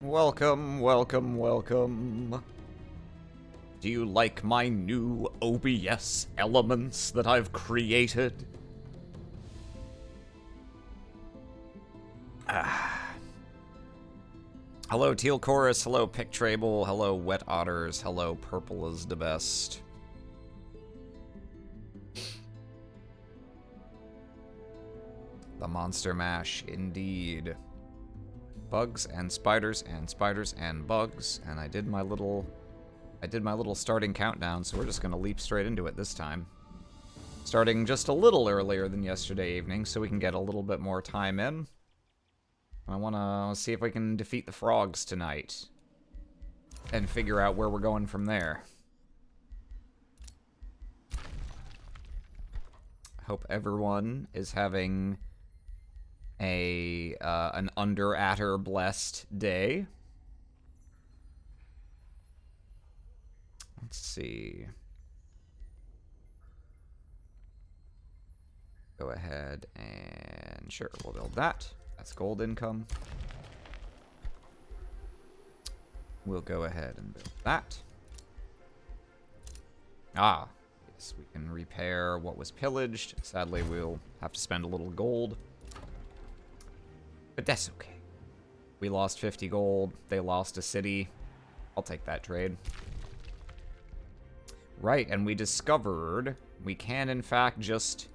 Welcome, welcome, welcome. Do you like my new OBS elements that I've created? Hello, Teal Chorus. Hello, Pictrable. Hello, Wet Otters. Hello, Purple is the best. The Monster Mash, indeed. Bugs and spiders and spiders and bugs, and I did my little starting countdown, so we're just gonna leap straight into it this time. Starting just a little earlier than yesterday evening, so we can get a little bit more time in. I wanna see if we can defeat the frogs tonight, and figure out where we're going from there. Hope everyone is having an under-atter blessed day. Let's see. Go ahead and sure, we'll build that. That's gold income. We'll go ahead and build that. Ah, yes, we can repair what was pillaged. Sadly, we'll have to spend a little gold. But that's okay. We lost 50 gold. They lost a city. I'll take that trade. Right, and we discovered we can, in fact, just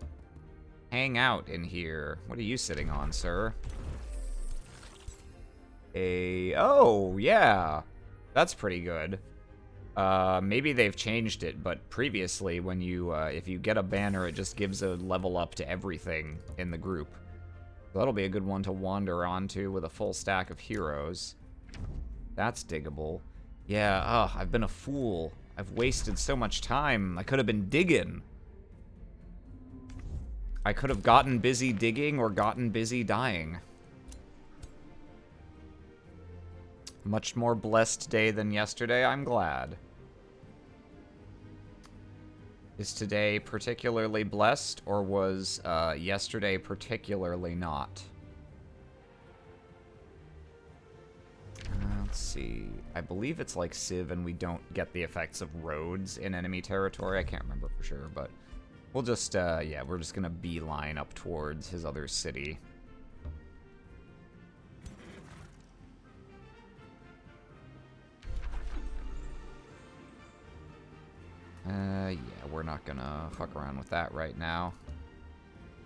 hang out in here. What are you sitting on, sir? Oh, yeah. That's pretty good. Maybe they've changed it, but previously, when you, if you get a banner, it just gives a level up to everything in the group. So that'll be a good one to wander onto with a full stack of heroes. That's diggable. Yeah, I've been a fool. I've wasted so much time. I could have been digging. I could have gotten busy digging or gotten busy dying. Much more blessed day than yesterday, I'm glad. Is today particularly blessed, or was yesterday particularly not? Let's see. I believe it's like Civ and we don't get the effects of roads in enemy territory. I can't remember for sure, but we'll just, yeah, we're just gonna beeline up towards his other city. Yeah, we're not gonna fuck around with that right now.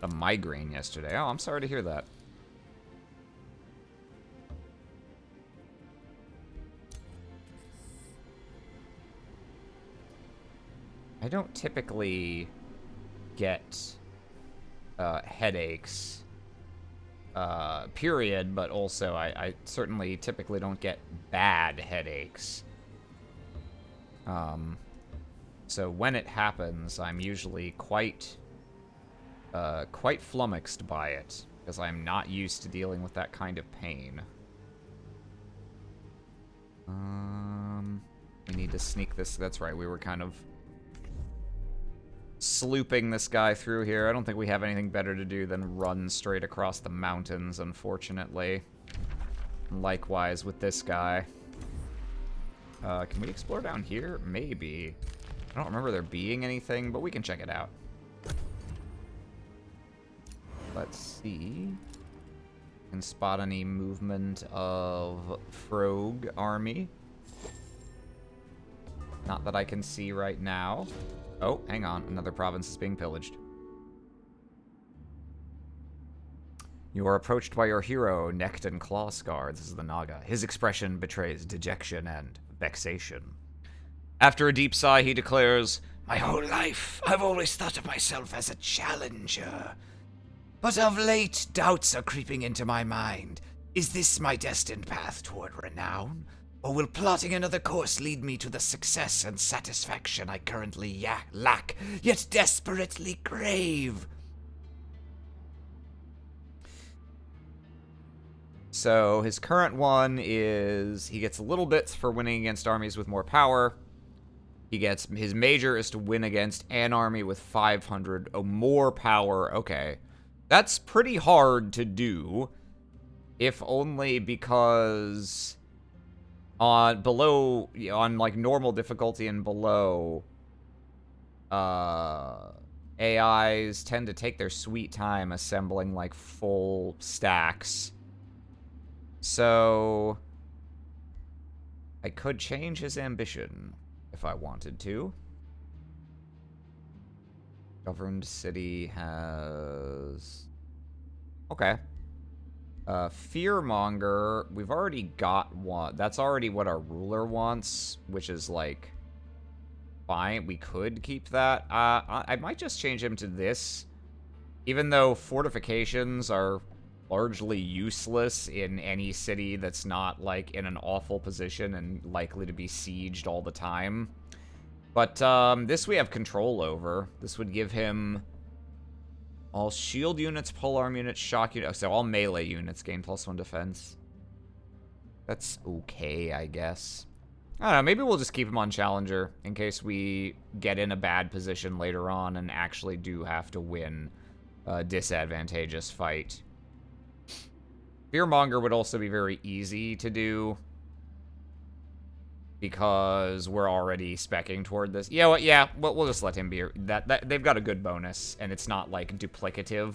A migraine yesterday. Oh, I'm sorry to hear that. I don't typically get headaches, period, but also I certainly typically don't get bad headaches. So when it happens, I'm usually quite flummoxed by it, because I'm not used to dealing with that kind of pain. We need to sneak this. That's right, we were kind of slooping this guy through here. I don't think we have anything better to do than run straight across the mountains, unfortunately. Likewise with this guy. Can we explore down here? Maybe. I don't remember there being anything, but we can check it out. Let's see. Can spot any movement of Frog army. Not that I can see right now. Oh, hang on. Another province is being pillaged. You are approached by your hero, necked and claw scarred. This is the Naga. His expression betrays dejection and vexation. After a deep sigh, he declares, "My whole life, I've always thought of myself as a challenger. But of late, doubts are creeping into my mind. Is this my destined path toward renown? Or will plotting another course lead me to the success and satisfaction I currently lack, yet desperately crave?" So his current one is he gets little bits for winning against armies with more power. He gets his major is to win against an army with 500 or more power. Okay. That's pretty hard to do, if only because On below, on like normal difficulty and below, AIs tend to take their sweet time assembling like full stacks. So I could change his ambition if I wanted to. Governed city has... Okay. Fearmonger, we've already got one. That's already what our ruler wants, which is like... fine, we could keep that. I might just change him to this. Even though fortifications are largely useless in any city that's not, like, in an awful position and likely to be sieged all the time. But, this we have control over. This would give him all shield units, polearm units, shock units. So all melee units gain +1 defense. That's okay, I guess. I don't know, maybe we'll just keep him on Challenger in case we get in a bad position later on and actually do have to win a disadvantageous fight. Fearmonger would also be very easy to do because we're already specking toward this. Yeah, well, yeah, we'll just let him be. That they've got a good bonus, and it's not, like, duplicative.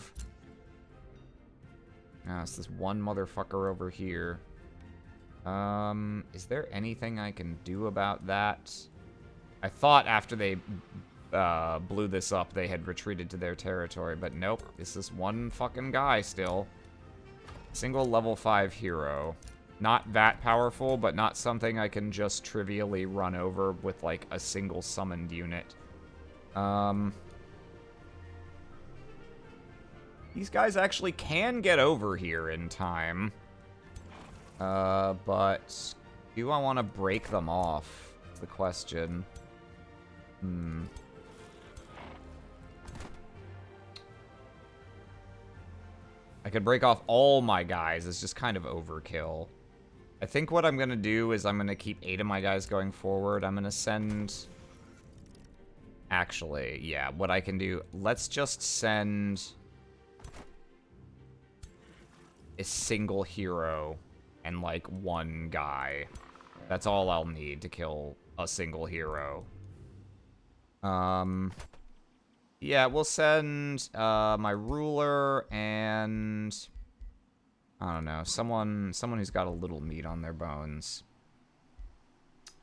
It's this one motherfucker over here. Is there anything I can do about that? I thought after they blew this up, they had retreated to their territory, but nope. It's this one fucking guy still. Single level 5 hero. Not that powerful, but not something I can just trivially run over with, like, a single summoned unit. These guys actually can get over here in time. But do I want to break them off? That's the question. I could break off all my guys. It's just kind of overkill. I think what I'm going to do is I'm going to keep 8 of my guys going forward. I'm going to send... Actually, yeah, what I can do... Let's just send a single hero and, like, one guy. That's all I'll need to kill a single hero. Yeah, we'll send my ruler and... I don't know, someone who's got a little meat on their bones.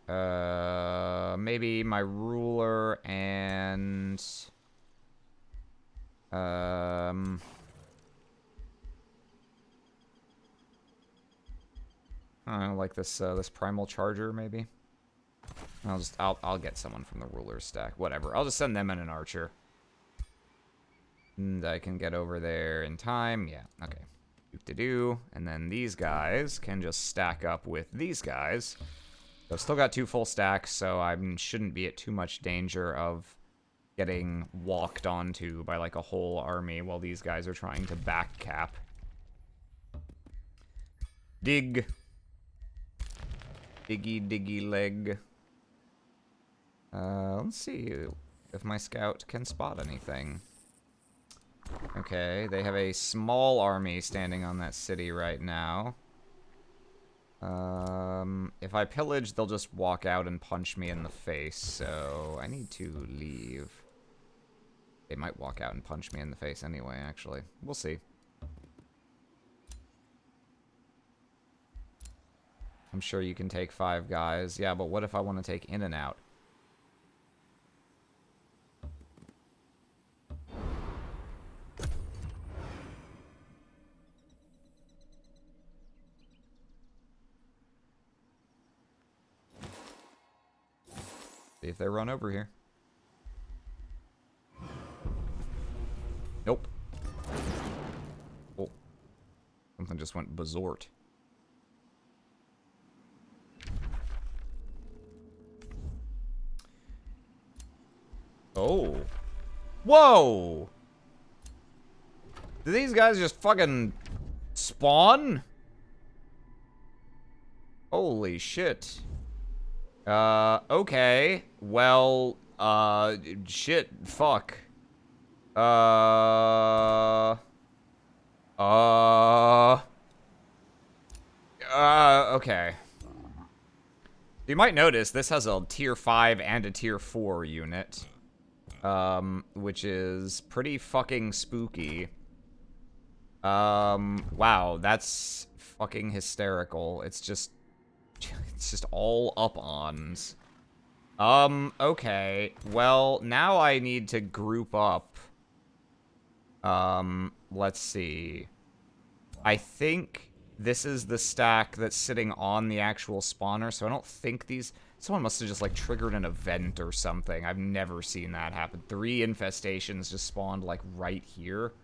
Maybe my ruler and... I don't know, like this this primal charger, maybe. I'll get someone from the ruler stack. Whatever. I'll just send them in an archer. And I can get over there in time. Yeah, okay. Do-do-do. And then these guys can just stack up with these guys. So I've still got 2 full stacks, so I shouldn't be at too much danger of getting walked onto by, like, a whole army while these guys are trying to back cap. Dig. Diggy, diggy leg. Let's see if my scout can spot anything. Okay, they have a small army standing on that city right now. If I pillage, they'll just walk out and punch me in the face, so I need to leave. They might walk out and punch me in the face anyway, actually. We'll see. I'm sure you can take 5 guys. Yeah, but what if I want to take in and out? See if they run over here. Nope. Oh. Something just went bazort. Oh. Whoa! Did these guys just fucking spawn? Holy shit. Okay. Well, shit. Fuck. Okay. You might notice this has a tier 5 and a tier 4 unit. Which is pretty fucking spooky. Wow, that's fucking hysterical. It's just all up-ons. Okay. Well, now I need to group up. Let's see. I think this is the stack that's sitting on the actual spawner, so I don't think these... Someone must have just, like, triggered an event or something. I've never seen that happen. 3 infestations just spawned, like, right here.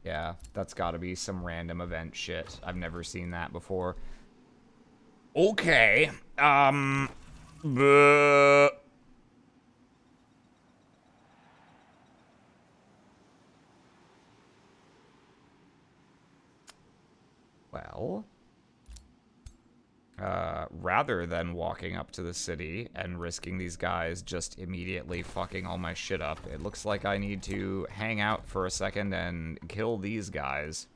Yeah, that's gotta be some random event shit. I've never seen that before. Okay. Well... rather than walking up to the city and risking these guys just immediately fucking all my shit up, it looks like I need to hang out for a second and kill these guys.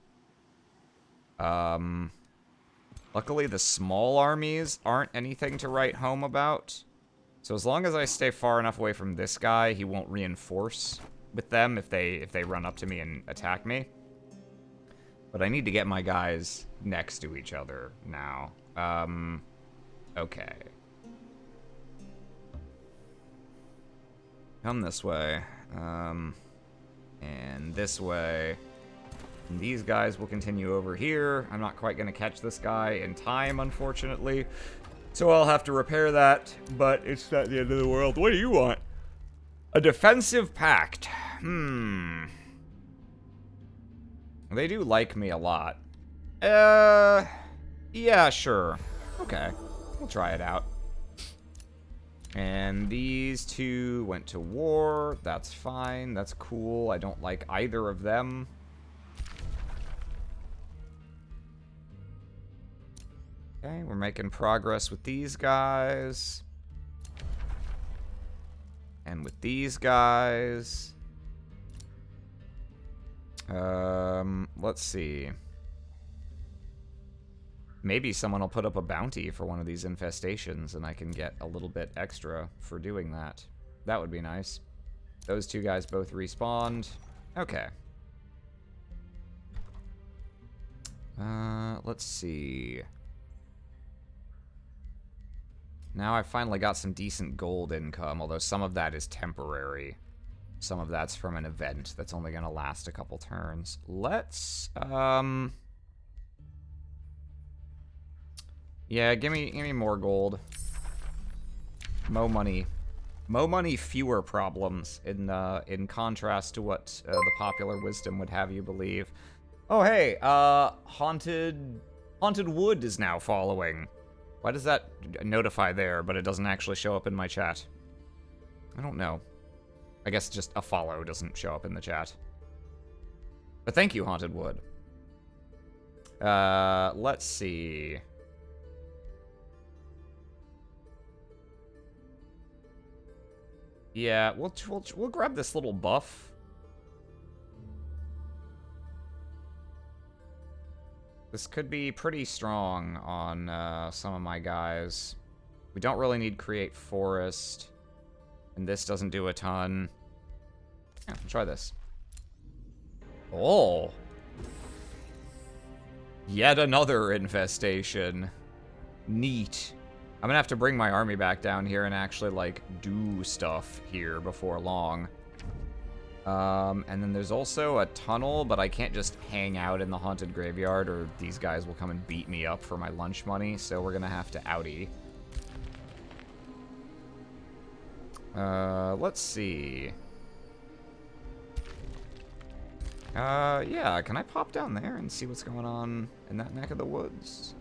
Luckily the small armies aren't anything to write home about. So as long as I stay far enough away from this guy, he won't reinforce with them if they run up to me and attack me. But I need to get my guys next to each other now. Okay. Come this way. And this way. And these guys will continue over here. I'm not quite gonna catch this guy in time, unfortunately. So I'll have to repair that, but it's not the end of the world. What do you want? A defensive pact. They do like me a lot. Yeah, sure. Okay. We'll try it out. And these two went to war. That's fine. That's cool. I don't like either of them. Okay, we're making progress with these guys. And with these guys. Let's see. Maybe someone will put up a bounty for one of these infestations and I can get a little bit extra for doing that. That would be nice. Those two guys both respawned. Okay. Let's see. Now I've finally got some decent gold income, although some of that is temporary. Some of that's from an event that's only gonna last a couple turns. Let's, yeah, give me more gold. Mo money. Mo money, fewer problems, in contrast to what the popular wisdom would have you believe. Oh, hey, Haunted Wood is now following. Why does that notify there, but it doesn't actually show up in my chat? I don't know. I guess just a follow doesn't show up in the chat. But thank you, Haunted Wood. Let's see. Yeah, we'll grab this little buff. This could be pretty strong on some of my guys. We don't really need Create Forest. And this doesn't do a ton. Yeah, try this. Oh. Yet another infestation. Neat. I'm gonna have to bring my army back down here and actually, like, do stuff here before long. And then there's also a tunnel, but I can't just hang out in the haunted graveyard or these guys will come and beat me up for my lunch money, so we're gonna have to outie. Let's see. Yeah, can I pop down there and see what's going on in that neck of the woods?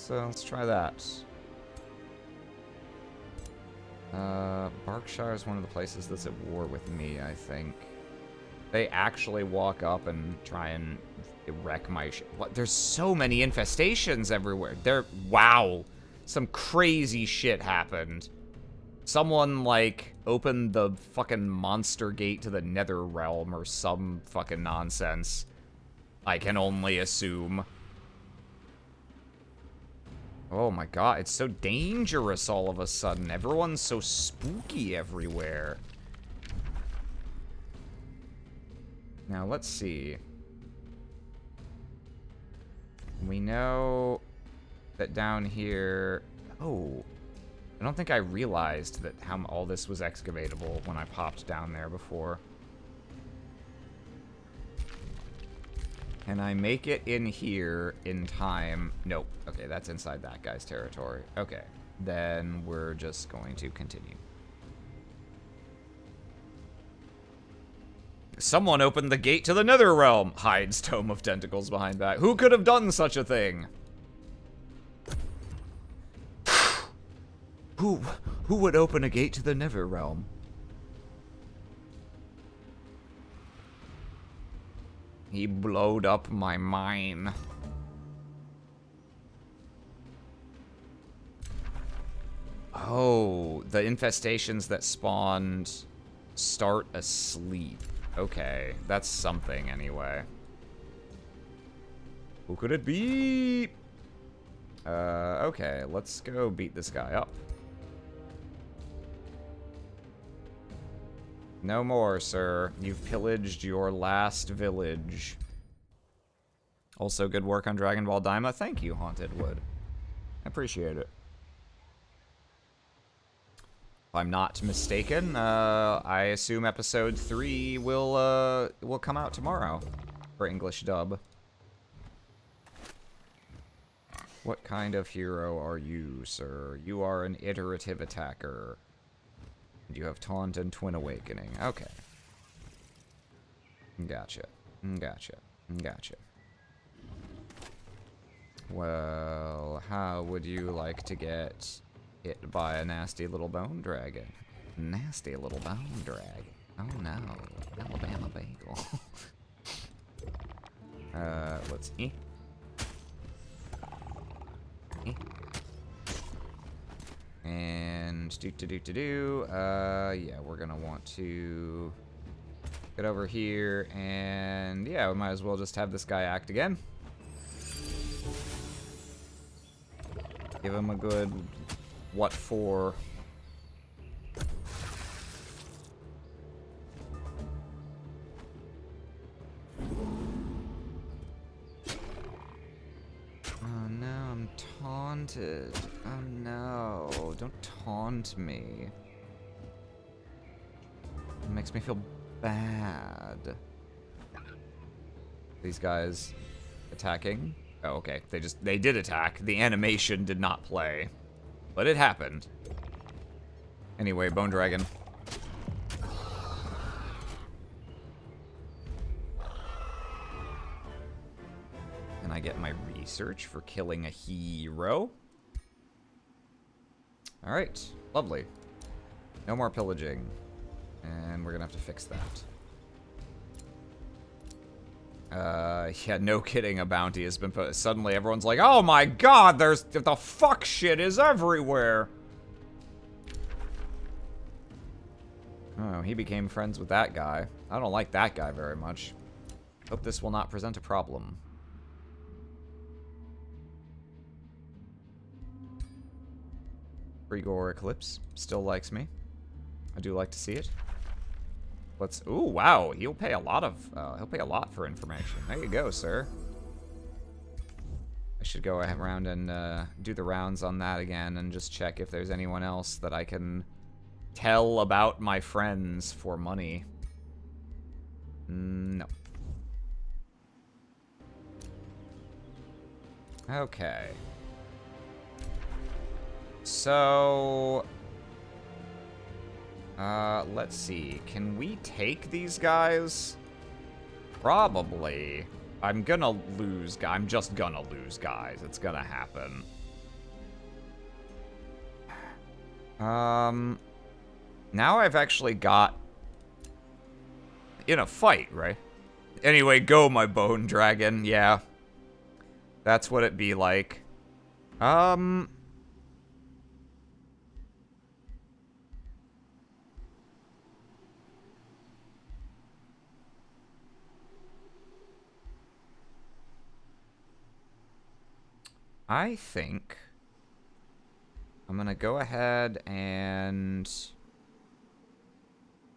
Let's try that. Berkshire is one of the places that's at war with me, I think. They actually walk up and try and wreck my shit. What? There's so many infestations everywhere. Wow. Some crazy shit happened. Someone, like, opened the fucking monster gate to the nether realm or some fucking nonsense. I can only assume. Oh my god, it's so dangerous all of a sudden. Everyone's so spooky everywhere. Now, let's see. We know that down here... Oh, I don't think I realized that how all this was excavatable when I popped down there before. Can I make it in here in time? Nope. Okay, that's inside that guy's territory. Okay, then we're just going to continue. Someone opened the gate to the nether realm. Hides Tome of Tentacles behind that. Who could have done such a thing? Who would open a gate to the nether realm? He blowed up my mine. Oh, the infestations that spawned start asleep. Okay, that's something anyway. Who could it be? Okay, let's go beat this guy up. No more, sir. You've pillaged your last village. Also, good work on Dragon Ball Daima. Thank you, Haunted Wood. I appreciate it. If I'm not mistaken, I assume episode 3 will come out tomorrow for English dub. What kind of hero are you, sir? You are an iterative attacker. You have Taunt and Twin Awakening. Okay. Gotcha. Gotcha. Gotcha. Well, how would you like to get hit by a nasty little bone dragon? Nasty little bone dragon. Oh no. Alabama bagel. Let's And yeah, we're gonna want to get over here, and yeah, we might as well just have this guy act again. Give him a good what for. Oh no, I'm taunted. Oh no, don't taunt me. It makes me feel bad. These guys attacking. Oh, okay. They did attack. The animation did not play. But it happened. Anyway, Bone Dragon. And I get my research for killing a hero. Alright, lovely. No more pillaging. And we're gonna have to fix that. Yeah, no kidding, a bounty has been put. Suddenly everyone's like, oh my god, the fuck shit is everywhere. Oh, he became friends with that guy. I don't like that guy very much. Hope this will not present a problem. Grigor Eclipse still likes me. I do like to see it. Let's. Ooh, wow. He'll pay a lot for information. There you go, sir. I should go around and do the rounds on that again and just check if there's anyone else that I can tell about my friends for money. No. Okay. So, let's see. Can we take these guys? Probably. I'm gonna lose, I'm just gonna lose, guys. It's gonna happen. Now I've actually got in a fight, right? Anyway, go, my bone dragon. Yeah. That's what it be like. I think I'm gonna go ahead and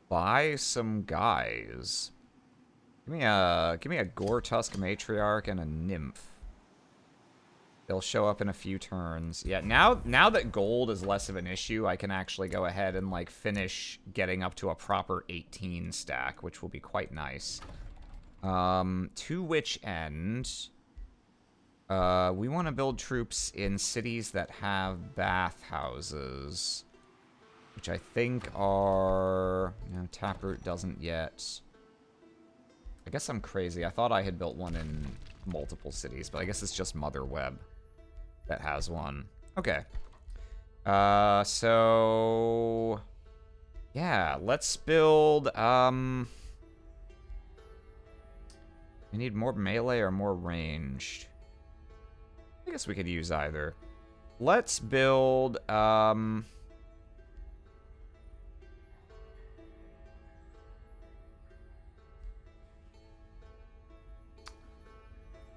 buy some guys. Give me a Gore Tusk Matriarch and a Nymph. They'll show up in a few turns. Yeah, now that gold is less of an issue, I can actually go ahead and, like, finish getting up to a proper 18 stack, which will be quite nice. To which end, we want to build troops in cities that have bathhouses, which I think are... No, Taproot doesn't yet. I guess I'm crazy. I thought I had built one in multiple cities, but I guess it's just Motherweb that has one. Okay. So... Yeah, let's build, we need more melee or more ranged. I guess we could use either. Let's build,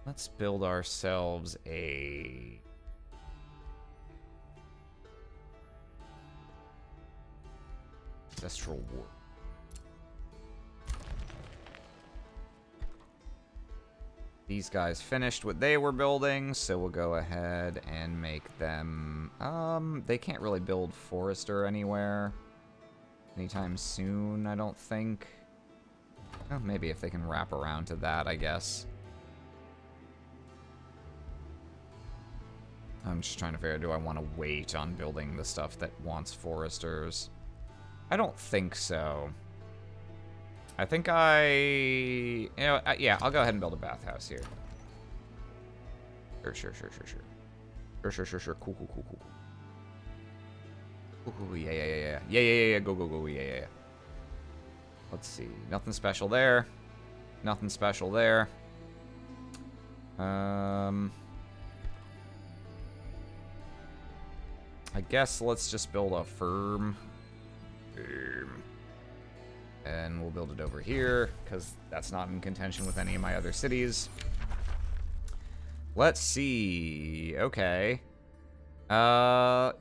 let's build ourselves a... Ancestral War. These guys finished what they were building, so we'll go ahead and make them... they can't really build Forester anywhere anytime soon, I don't think. Well, maybe if they can wrap around to that, I guess. I'm just trying to figure out, do I want to wait on building the stuff that wants Foresters? I don't think so. I think you know, yeah, I'll go ahead and build a bathhouse here. Sure. Sure. Cool. Cool. Yeah. Go. Yeah. Let's see. Nothing special there. Nothing special there. I guess let's just build a firm. And we'll build it over here, because that's not in contention with any of my other cities. Let's see. Okay. Yeah,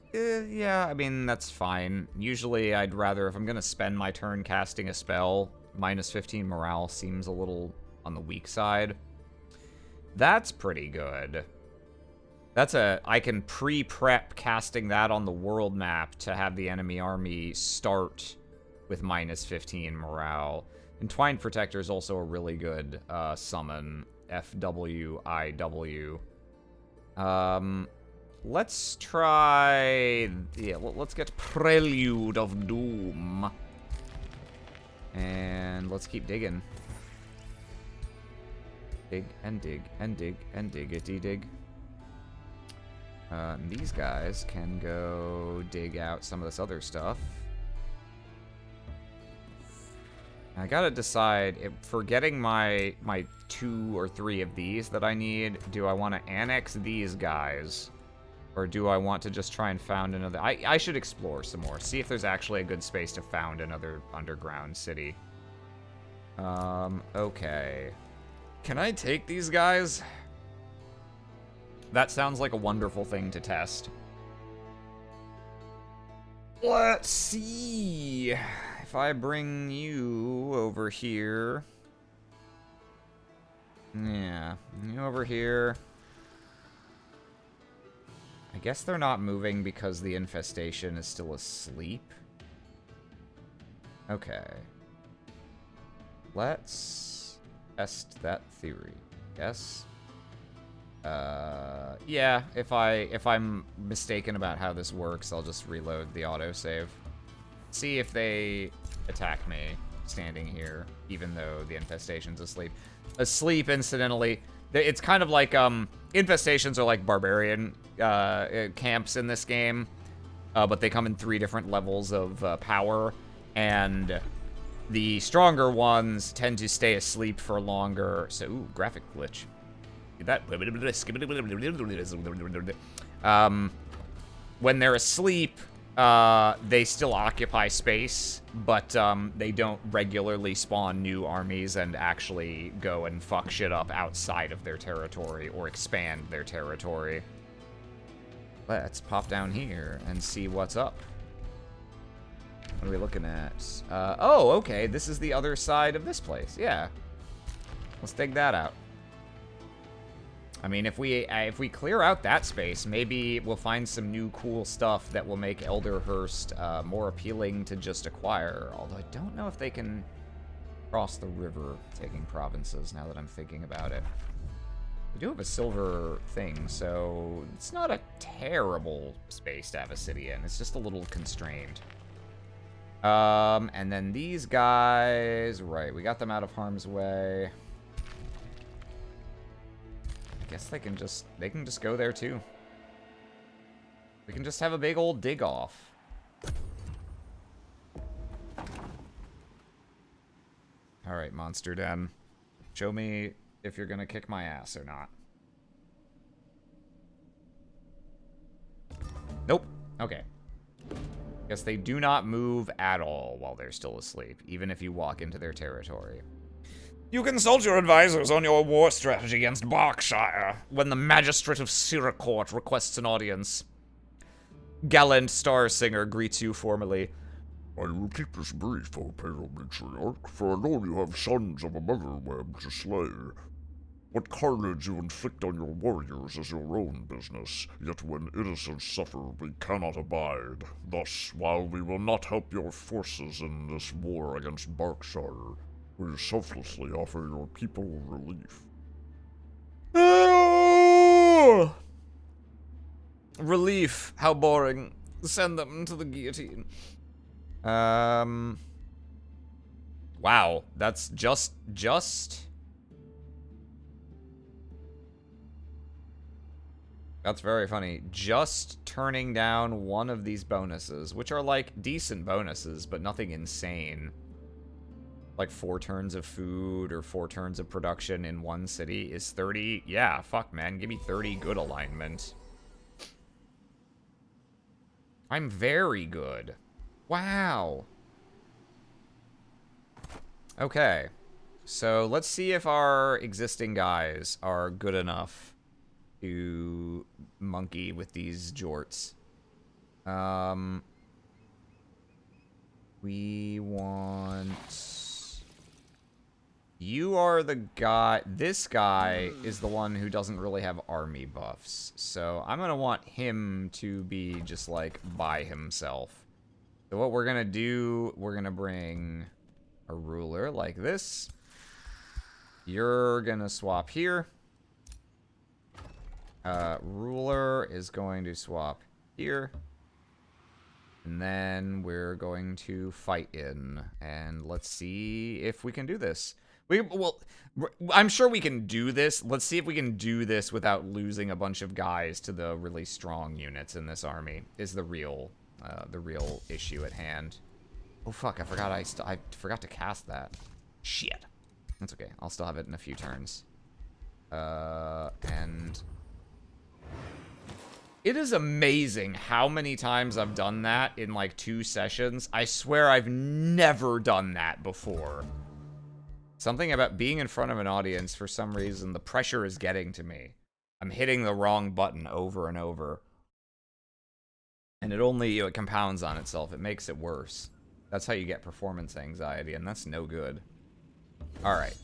I mean, that's fine. Usually, I'd rather, if I'm going to spend my turn casting a spell, minus 15 morale seems a little on the weak side. That's pretty good. I can pre-prep casting that on the world map to have the enemy army start with minus 15 morale. Entwined Protector is also a really good summon. FWIW. Let's try... Yeah, let's get Prelude of Doom. And let's keep digging. Dig and dig and dig and diggity dig. These guys can go dig out some of this other stuff. I gotta decide, for getting my 2 or 3 of these that I need, do I want to annex these guys? Or do I want to just try and found another... I should explore some more, see if there's actually a good space to found another underground city. Okay. Can I take these guys? That sounds like a wonderful thing to test. Let's see. If I bring you over here... Yeah, you over here. I guess they're not moving because the infestation is still asleep. Okay. Let's test that theory. Yes? Yeah, if I'm mistaken about how this works, I'll just reload the autosave. See if they attack me standing here, even though the infestation's asleep. Asleep, incidentally. It's kind of like, infestations are like barbarian camps in this game, but they come in 3 different levels of power, and the stronger ones tend to stay asleep for longer. So, ooh, graphic glitch. That when they're asleep, they still occupy space, but they don't regularly spawn new armies and actually go and fuck shit up outside of their territory or expand their territory. Let's pop down here and see what's up. What are we looking at? Oh, okay. This is the other side of this place. Yeah. Let's dig that out. I mean, if we clear out that space, maybe we'll find some new cool stuff that will make Elderhurst more appealing to just acquire. Although I don't know if they can cross the river taking provinces, now that I'm thinking about it. We do have a silver thing, so it's not a terrible space to have a city in. It's just a little constrained. And then these guys, right, we got them out of harm's way. I guess they can just go there too. We can just have a big old dig off. Alright, Monster Den. Show me if you're gonna kick my ass or not. Nope. Okay. Guess they do not move at all while they're still asleep, even if you walk into their territory. You consult your advisors on your war strategy against Berkshire when the Magistrate of Siracourt requests an audience. Gallant Star Singer greets you formally. I will keep this brief, O pale matriarch, for I know you have sons of a mother web to slay. What carnage you inflict on your warriors is your own business, yet when innocents suffer, we cannot abide. Thus, while we will not help your forces in this war against Berkshire, we selflessly offer your people relief. Relief. How boring. Send them to the guillotine. Wow. That's just... That's very funny. Just turning down one of these bonuses, which are, like, decent bonuses, but nothing insane. Like 4 turns of food or 4 turns of production in one city is 30. Yeah, fuck, man. Give me 30 good alignment. I'm very good. Wow. Okay. So let's see if our existing guys are good enough to monkey with these jorts. We want... You are the guy... This guy is the one who doesn't really have army buffs. So I'm going to want him to be just, like, by himself. So what we're going to do, we're going to bring a ruler like this. You're going to swap here. Ruler is going to swap here. And then we're going to fight in. And let's see if we can do this. Well, I'm sure we can do this. Let's see if we can do this without losing a bunch of guys to the really strong units in this army, is the real issue at hand. Oh, fuck, I forgot to cast that. Shit. That's okay. I'll still have it in a few turns. And... It is amazing how many times I've done that in, like, 2 sessions. I swear I've never done that before. Something about being in front of an audience, for some reason, the pressure is getting to me. I'm hitting the wrong button over and over. And it only, it compounds on itself. It makes it worse. That's how you get performance anxiety, and that's no good. Alright.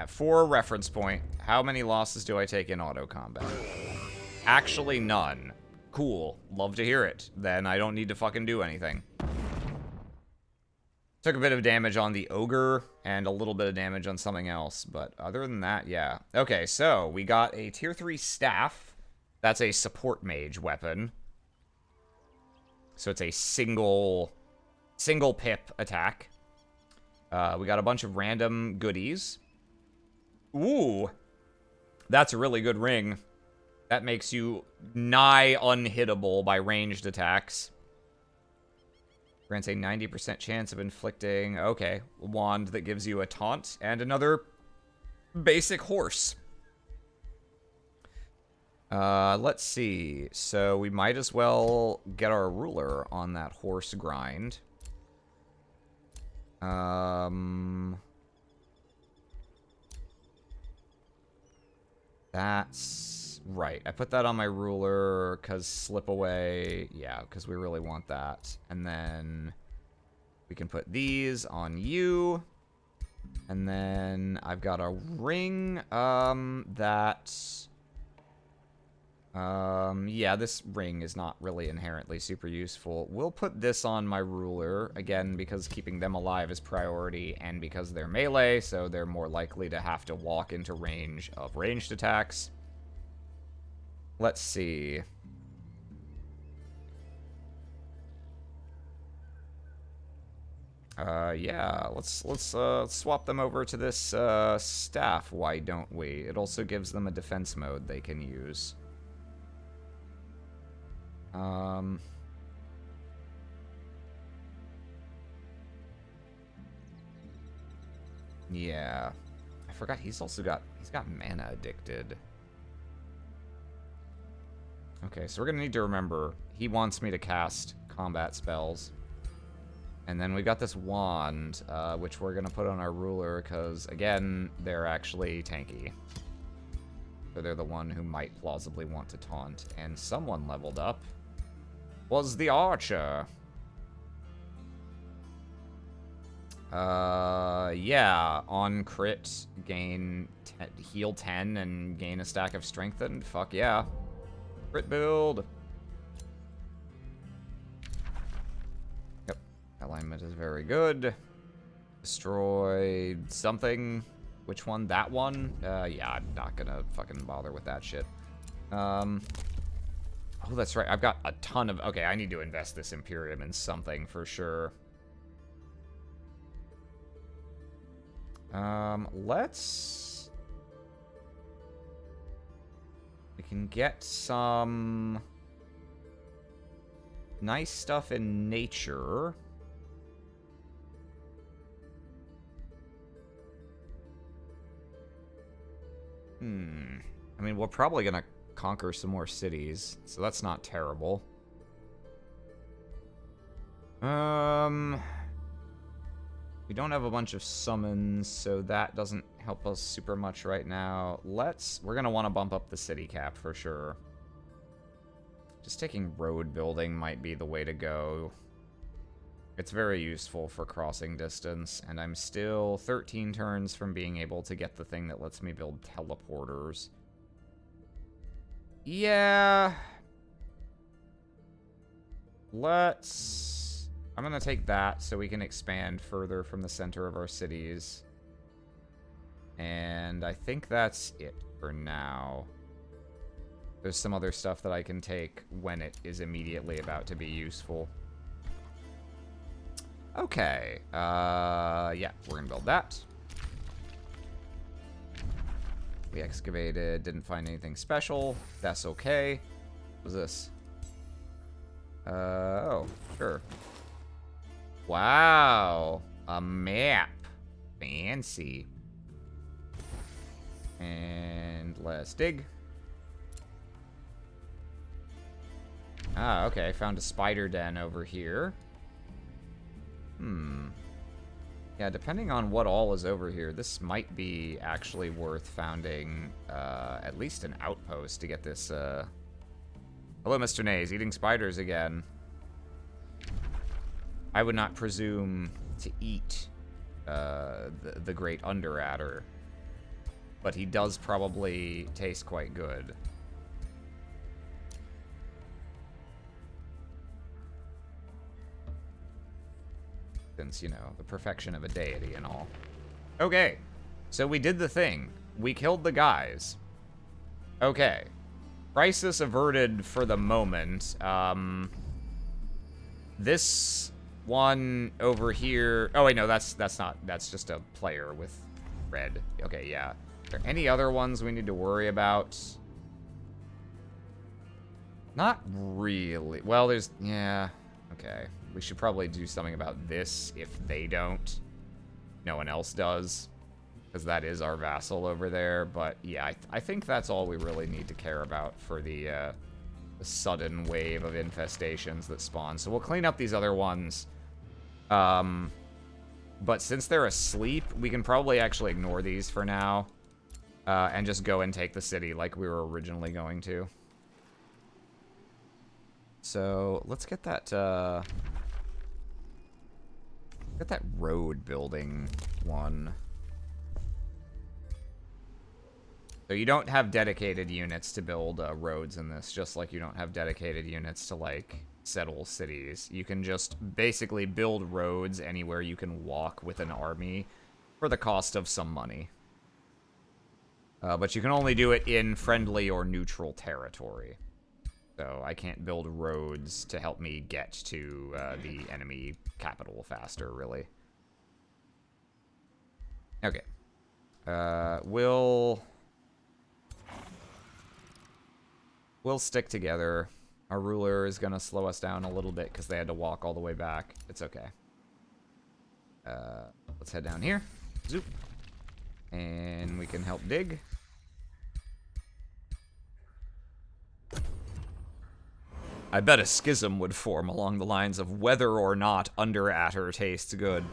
For a reference point, how many losses do I take in auto combat? Actually, none. Cool. Love to hear it. Then I don't need to fucking do anything. Took a bit of damage on the ogre and a little bit of damage on something else, but other than that, yeah. Okay, so we got a tier 3 staff. That's a support mage weapon. So it's a single pip attack. We got a bunch of random goodies. Ooh, that's a really good ring. That makes you nigh unhittable by ranged attacks. Grants a 90% chance of inflicting... Okay, a wand that gives you a taunt, and another basic horse. Let's see. So we might as well get our ruler on that horse grind. That's Right, I put that on my ruler, because slip away, yeah, because we really want that. And then we can put these on you. And then I've got a ring, yeah, this ring is not really inherently super useful. We'll put this on my ruler, again, because keeping them alive is priority, and because they're melee, so they're more likely to have to walk into range of ranged attacks. Let's see. Yeah, let's swap them over to this, staff, why don't we? It also gives them a defense mode they can use. Yeah. I forgot he's got mana addicted. Okay, so we're gonna need to remember, he wants me to cast combat spells. And then we got this wand, which we're gonna put on our ruler, because, again, they're actually tanky. So they're the one who might plausibly want to taunt. And someone leveled up. Was the archer. Yeah, on crit, heal 10 and gain a stack of strengthened. Fuck yeah. Crit build. Yep, alignment is very good. Destroy something. Which one? That one? Yeah, I'm not gonna fucking bother with that shit. Oh, that's right. I've got a ton of... Okay, I need to invest this Imperium in something for sure. Let's... We can get some... nice stuff in nature. I mean, we're probably gonna conquer some more cities, so that's not terrible. We don't have a bunch of summons, so that doesn't help us super much right now. We're gonna want to bump up the city cap for sure. Just taking road building might be the way to go. It's very useful for crossing distance, and I'm still 13 turns from being able to get the thing that lets me build teleporters. Yeah. I'm gonna take that so we can expand further from the center of our cities. And I think that's it for now. There's some other stuff that I can take when it is immediately about to be useful. Okay, yeah, we're gonna build that. We excavated, didn't find anything special. That's okay. What was this? Oh, sure. Wow, a map. Fancy. And let's dig. Ah, okay, found a spider den over here. Yeah, depending on what all is over here, this might be actually worth founding at least an outpost to get this, Hello, Mr. Nays, eating spiders again. I would not presume to eat the great Underadder, but he does probably taste quite good. Since, you know, the perfection of a deity and all. Okay, so we did the thing. We killed the guys. Okay. Crisis averted for the moment. This one over here... Oh, wait, no, that's not... That's just a player with red. Okay, yeah. Are there any other ones we need to worry about? Not really. Well, there's... Yeah, okay. We should probably do something about this if they don't. No one else does. Because that is our vassal over there. But yeah, I think that's all we really need to care about for the sudden wave of infestations that spawn. So we'll clean up these other ones. But since they're asleep, we can probably actually ignore these for now. and just go and take the city like we were originally going to. So let's get that road building one. So you don't have dedicated units to build roads in this, just like you don't have dedicated units to, like, settle cities. You can just basically build roads anywhere you can walk with an army for the cost of some money. But you can only do it in friendly or neutral territory. So I can't build roads to help me get to the enemy capital faster, really. Okay. We'll stick together. Our ruler is going to slow us down a little bit because they had to walk all the way back. It's okay. Let's head down here. Zoop. And we can help dig. I bet a schism would form along the lines of whether or not Underatter tastes good.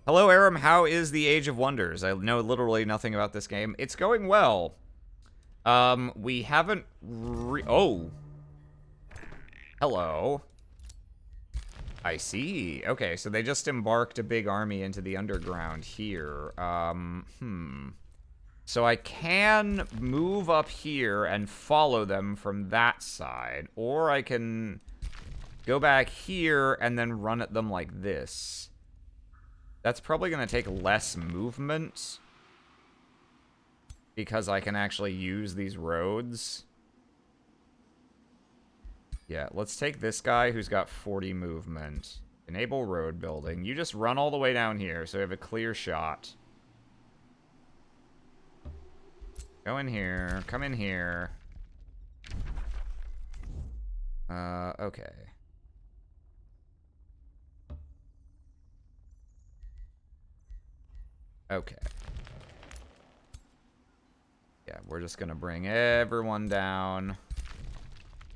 Hello, Aram. How is the Age of Wonders? I know literally nothing about this game. It's going well. We haven't oh. Hello. I see. Okay, so they just embarked a big army into the underground here. So I can move up here and follow them from that side, or I can go back here and then run at them like this. That's probably going to take less movement, because I can actually use these roads. Yeah, let's take this guy who's got 40 movement. Enable road building. You just run all the way down here so we have a clear shot. Go in here. Come in here. Okay. Okay. Yeah, we're just gonna bring everyone down.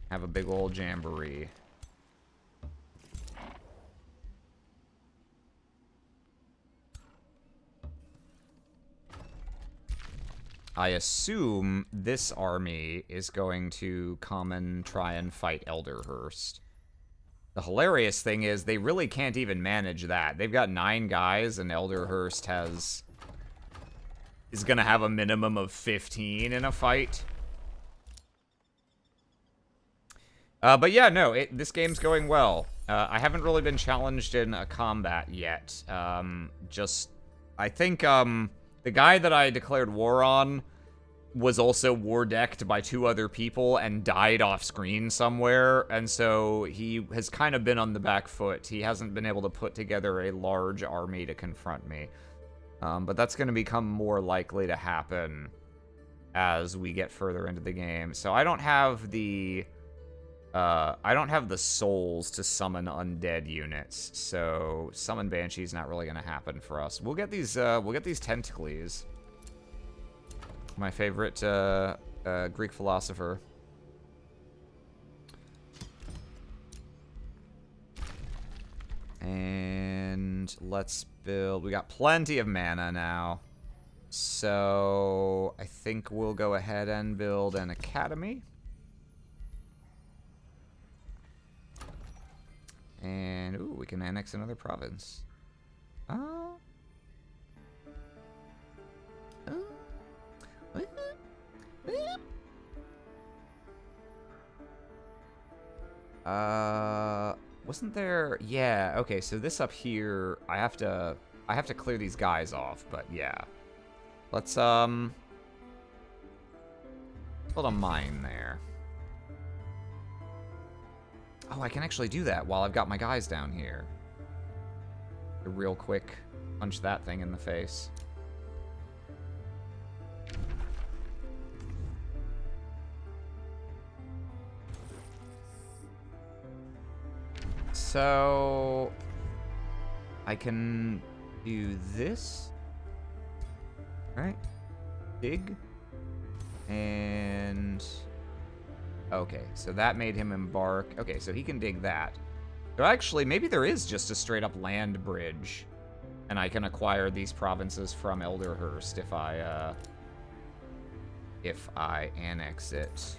Have a big old jamboree. I assume this army is going to come and try and fight Elderhurst. The hilarious thing is they really can't even manage that. They've got 9 guys, and Elderhurst is gonna have a minimum of 15 in a fight. But yeah, no, this game's going well. I haven't really been challenged in a combat yet. I think, the guy that I declared war on was also war decked by 2 other people and died off screen somewhere, and so he has kind of been on the back foot. He hasn't been able to put together a large army to confront me. But that's going to become more likely to happen as we get further into the game. So I don't have the souls to summon undead units, so summon Banshee's not really gonna happen for us. We'll get these Tentacles. My favorite Greek philosopher. And let's build. We got plenty of mana now, so I think we'll go ahead and build an academy. And, ooh, we can annex another province. Wasn't there... Yeah, okay, so this up here, I have to clear these guys off, but yeah. Let's, build a mine there. Oh, I can actually do that while I've got my guys down here. Real quick, punch that thing in the face. So I can do this, right? Dig. And okay, so that made him embark. Okay, so he can dig that. So actually, maybe there is just a straight up land bridge, and I can acquire these provinces from Elderhurst if I if I annex it.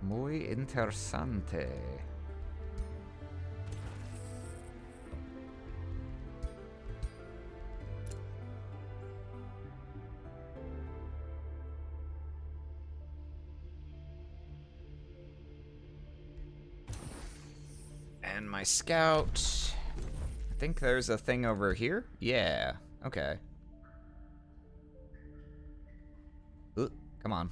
Muy interesante. And my scout. I think there's a thing over here. Yeah. Okay. Ooh, come on.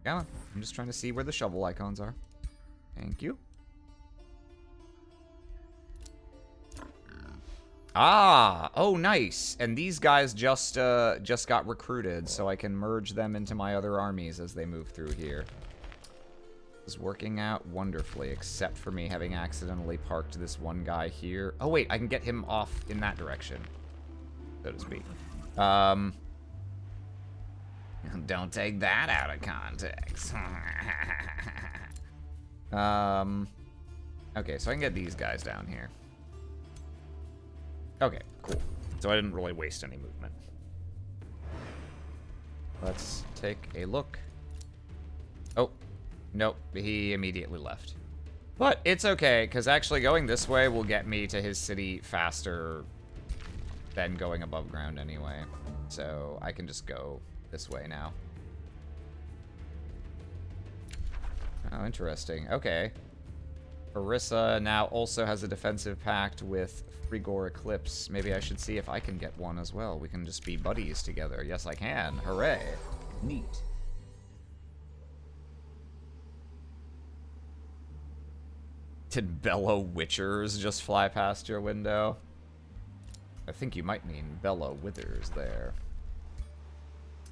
Come on. I'm just trying to see where the shovel icons are. Thank you. Ah! Oh, nice. And these guys just got recruited, so I can merge them into my other armies as they move through here. Is working out wonderfully, except for me having accidentally parked this one guy here. Oh wait, I can get him off in that direction, so to speak. Don't take that out of context. Okay, so I can get these guys down here. Okay, cool. So I didn't really waste any movement. Let's take a look. Oh. Nope, he immediately left. But it's okay, because actually going this way will get me to his city faster than going above ground anyway. So I can just go this way now. Oh, interesting. Okay. Orissa now also has a defensive pact with Frigor Eclipse. Maybe I should see if I can get one as well. We can just be buddies together. Yes, I can. Hooray. Neat. Did Bella Witchers just fly past your window? I think you might mean Bella Withers there.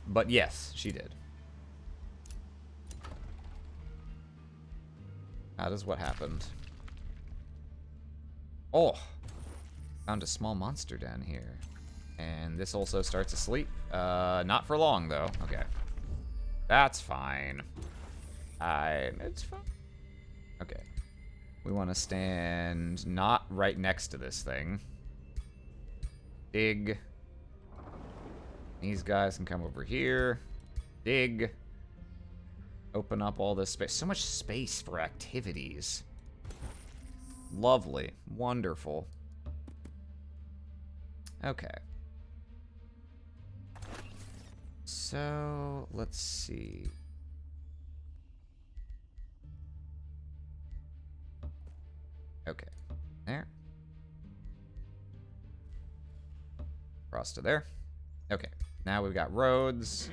But yes, she did. That is what happened. Oh! Found a small monster down here. And this also starts asleep. Not for long, though. Okay. That's fine. It's fine. Okay. We want to stand not right next to this thing. Dig. These guys can come over here. Dig. Open up all this space. So much space for activities. Lovely. Wonderful. Okay. So, let's see. Okay. There. Cross to there. Okay. Now we've got roads.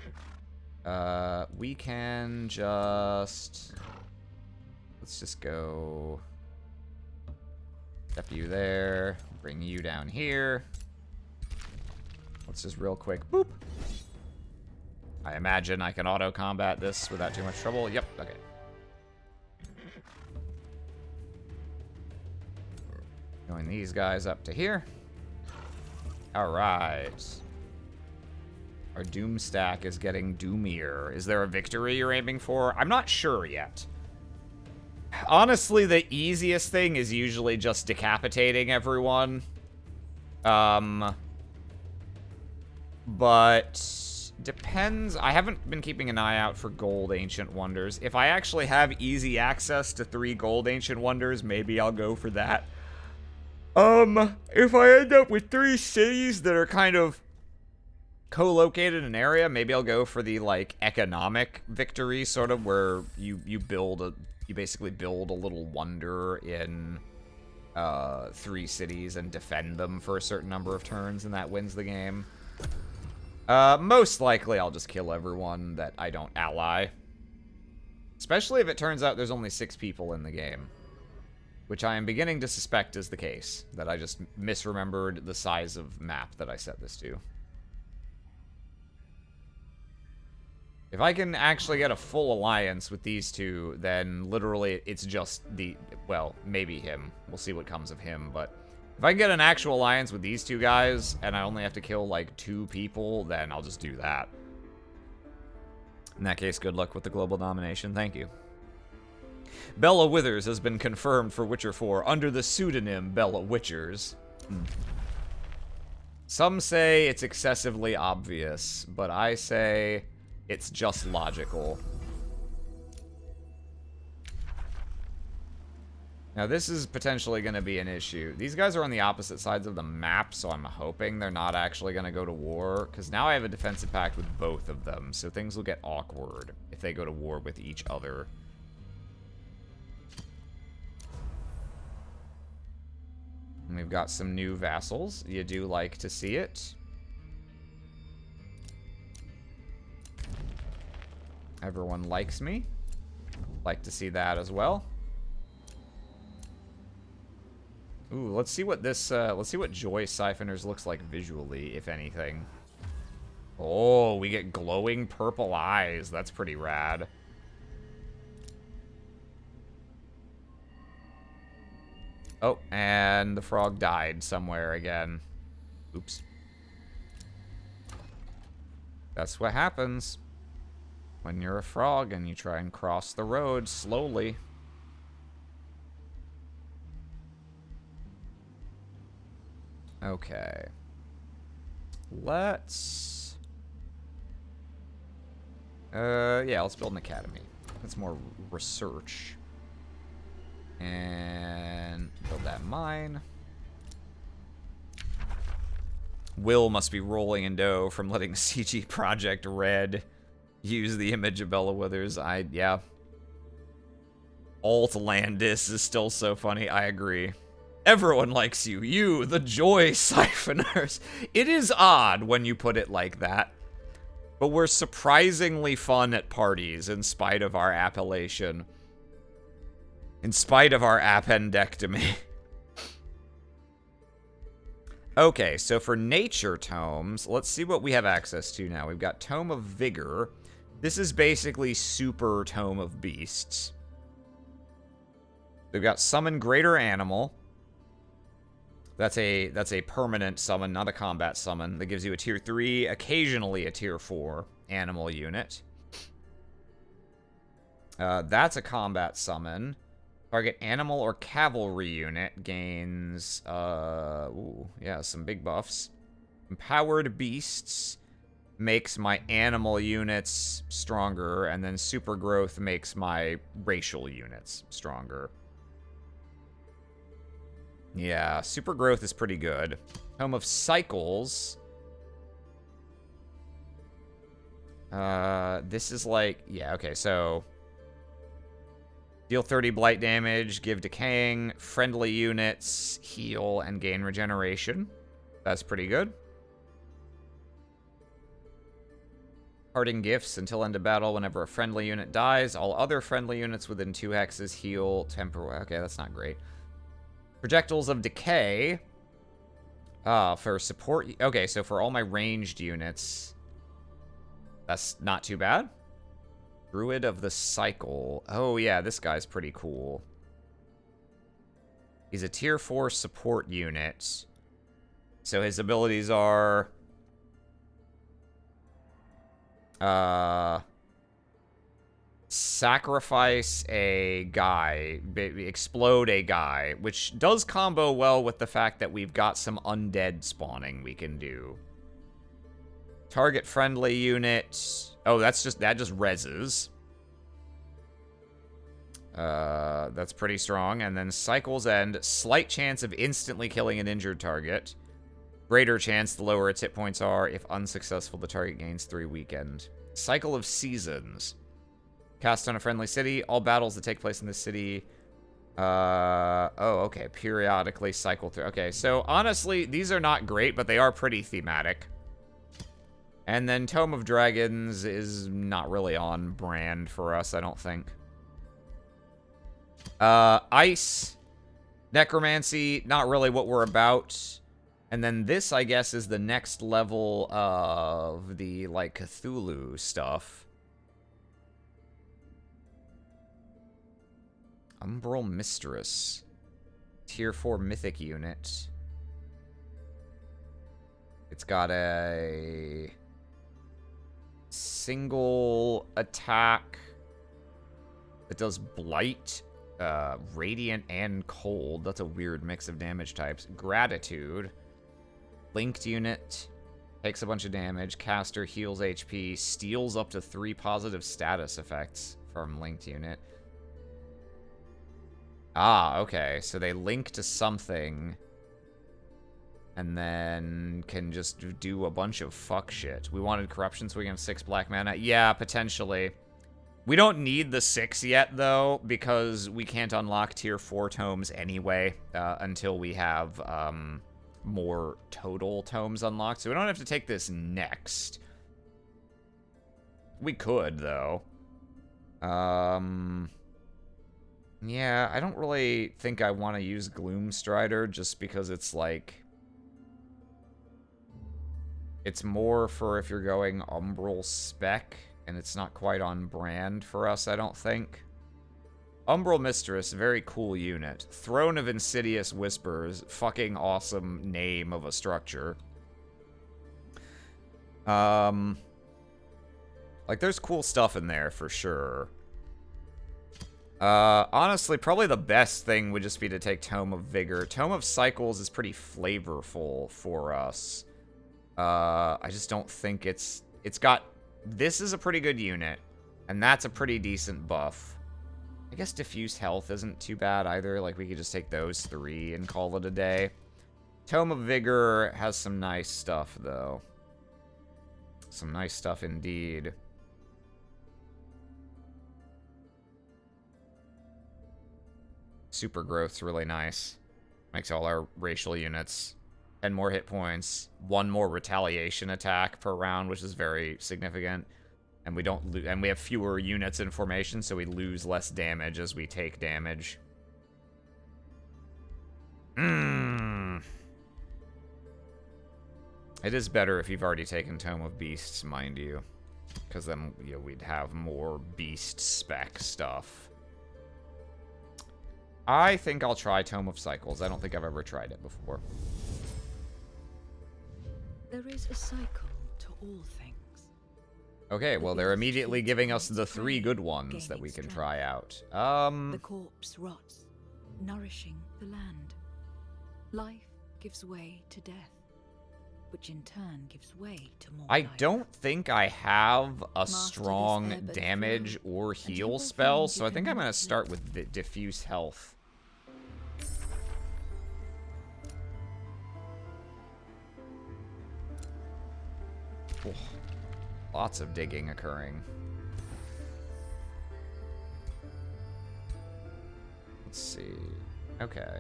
We can just... Let's just go... Step you there. Bring you down here. Let's just real quick. Boop. I imagine I can auto-combat this without too much trouble. Yep. Okay. Going these guys up to here. Alright. Our doom stack is getting doomier. Is there a victory you're aiming for? I'm not sure yet. Honestly, the easiest thing is usually just decapitating everyone. But depends. I haven't been keeping an eye out for gold ancient wonders. If I actually have easy access to 3 gold ancient wonders, maybe I'll go for that. If I end up with 3 cities that are kind of co-located in an area, maybe I'll go for the, like, economic victory, sort of, where you basically build a little wonder in 3 cities and defend them for a certain number of turns, and that wins the game. Most likely I'll just kill everyone that I don't ally. Especially if it turns out there's only 6 people in the game. Which I am beginning to suspect is the case. That I just misremembered the size of map that I set this to. If I can actually get a full alliance with these 2, then literally it's just the... Well, maybe him. We'll see what comes of him, but... If I can get an actual alliance with these 2 guys, and I only have to kill, like, 2 people, then I'll just do that. In that case, good luck with the global domination. Thank you. Bella Withers has been confirmed for Witcher 4 under the pseudonym Bella Witchers. Some say it's excessively obvious, but I say It's just logical. Now, this is potentially going to be an issue. These guys are on the opposite sides of the map, so I'm hoping they're not actually going to go to war. Because now I have a defensive pact with both of them, so things will get awkward if they go to war with each other. And we've got some new vassals. You do like to see it. Everyone likes me. Like to see that as well. Ooh, let's see what this, let's see what Joy Siphoners looks like visually, if anything. Oh, we get glowing purple eyes. That's pretty rad. Oh, and the frog died somewhere again. Oops. That's what happens when you're a frog and you try and cross the road slowly. Okay. Let's... yeah, let's build an academy. That's more research. And build that mine. Will must be rolling in dough from letting CG Project Red use the image of Bella Withers. Yeah. Alt Landis is still so funny. I agree. Everyone likes you. You, the Joy Siphoners. It is odd when you put it like that. But we're surprisingly fun at parties in spite of our appellation. In spite of our appendectomy. Okay, so for nature tomes, let's see what we have access to now. We've got Tome of Vigor. This is basically super Tome of Beasts. We've got Summon Greater Animal. That's a permanent summon, not a combat summon. That gives you a tier 3, occasionally a tier 4 animal unit. That's a combat summon. Target animal or cavalry unit gains, ooh, yeah, some big buffs. Empowered Beasts makes my animal units stronger, and then Super Growth makes my racial units stronger. Yeah, Super Growth is pretty good. Home of Cycles. This is like, yeah, okay, so... Deal 30 blight damage, give decaying, friendly units, heal, and gain regeneration. That's pretty good. Parting gifts until end of battle. Whenever a friendly unit dies, all other friendly units within 2 hexes heal temporarily. Okay, that's not great. Projectiles of decay. For support. Okay, so for all my ranged units, that's not too bad. Druid of the Cycle. Oh, yeah, this guy's pretty cool. He's a tier 4 support unit. So his abilities are... sacrifice a guy. Explode a guy. Which does combo well with the fact that we've got some undead spawning we can do. Target friendly unit... Oh, that just reses. That's pretty strong. And then Cycle's End. Slight chance of instantly killing an injured target. Greater chance the lower its hit points are. If unsuccessful, the target gains 3 weekend. Cycle of Seasons. Cast on a friendly city. All battles that take place in this city... oh, okay. Periodically cycle through. Okay, so honestly, these are not great, but they are pretty thematic. And then Tome of Dragons is not really on brand for us, I don't think. Ice. Necromancy, not really what we're about. And then this, I guess, is the next level of the, like, Cthulhu stuff. Umbral Mistress. Tier 4 mythic unit. It's got a... single attack that does blight, radiant, and cold. That's a weird mix of damage types. Gratitude, linked unit, Takes a bunch of damage. Caster heals HP. Steals up to 3 positive status effects from linked unit. Ah, okay. So they link to something and then can just do a bunch of fuck shit. We wanted corruption so we can have 6 black mana. Yeah, potentially. We don't need the 6 yet, though, because we can't unlock tier 4 tomes anyway until we have more total tomes unlocked. So we don't have to take this next. We could, though. Yeah, I don't really think I want to use Gloomstrider just because it's like... It's more for if you're going Umbral spec, and it's not quite on brand for us, I don't think. Umbral Mistress, very cool unit. Throne of Insidious Whispers, fucking awesome name of a structure. Like, there's cool stuff in there for sure. Honestly, probably the best thing would just be to take Tome of Vigor. Tome of Cycles is pretty flavorful for us. I just don't think it's got... This is a pretty good unit, and that's a pretty decent buff. I guess Diffuse Health isn't too bad either. Like, we could just take those 3 and call it a day. Tome of Vigor has some nice stuff, though. Some nice stuff indeed. Super Growth's really nice. Makes all our racial units 10 more hit points, 1 more retaliation attack per round, which is very significant. And we don't and we have fewer units in formation, so we lose less damage as we take damage. It is better if you've already taken Tome of Beasts, mind you. Because then, you know, we'd have more beast spec stuff. I think I'll try Tome of Cycles. I don't think I've ever tried it before. There is a cycle to all things. Okay, well, they're immediately giving us the 3 good ones that we can try out. The corpse rots, nourishing the land. Life gives way to death, which in turn gives way to more I life. don't think I have a Master strong this ebb and damage flow, or and you heal will spell, find so you I think I'm cannot going to start live. with the Diffuse Health. Oh, lots of digging occurring. Let's see. Okay.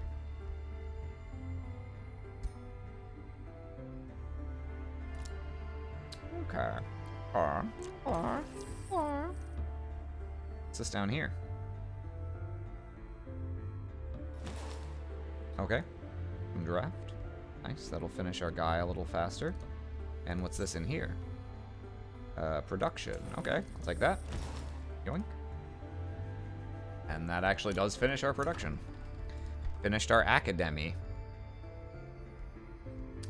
Okay. What's this down here? Okay. Draft. Nice. That'll finish our guy a little faster. And what's this in here? Production. Okay. I'll take that. Yoink. And that actually does finish our production. Finished our academy.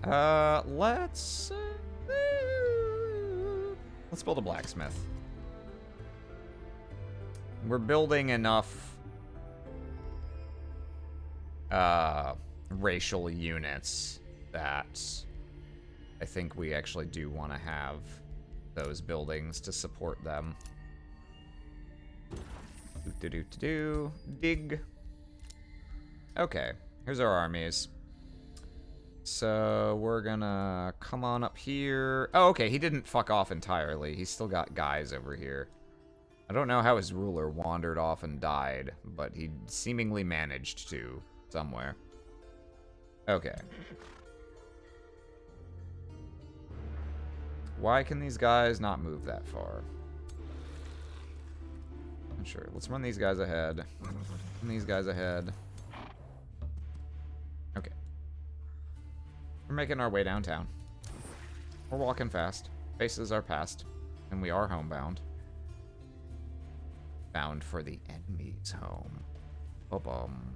Let's build a blacksmith. We're building enough racial units that I think we actually do want to have those buildings to support them. Dig. Okay, here's our armies. So we're gonna come on up here. Oh, okay, he didn't fuck off entirely. He's still got guys over here. I don't know how his ruler wandered off and died, but he seemingly managed to somewhere. Okay. Why can these guys not move that far? Sure, let's run these guys ahead. Run these guys ahead. Okay. We're making our way downtown. We're walking fast. Faces are past. And we are homebound. Bound for the enemy's home. Ba-bum.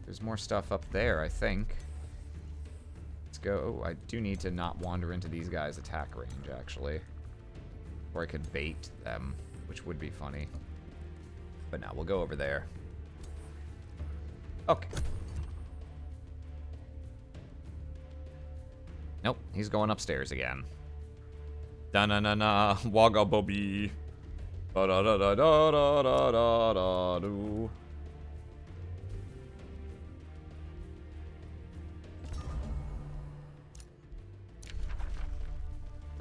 There's more stuff up there, I think. Let's go. Oh, I do need to not wander into these guys' attack range, actually. Or I could bait them, which would be funny. But now we'll go over there. Okay. Nope, he's going upstairs again. Da-na-na-na, wagga bobby. Da-da-da-da-da-da-da-da-do.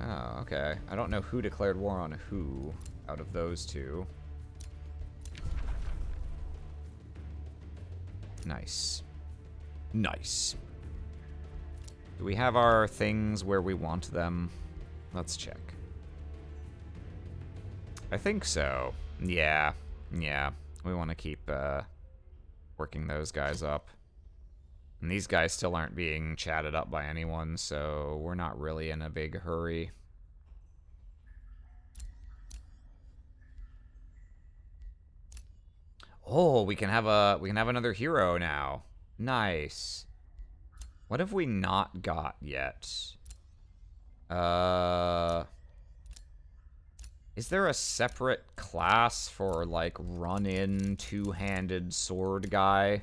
Oh, okay. I don't know who declared war on who out of those two. Nice. Nice. Do we have our things where we want them? Let's check. I think so. Yeah. Yeah. We want to keep working those guys up. And these guys still aren't being chatted up by anyone, so we're not really in a big hurry. Oh, we can have another hero now. Nice. What have we not got yet? Is there a separate class for, like, run-in, two-handed sword guy?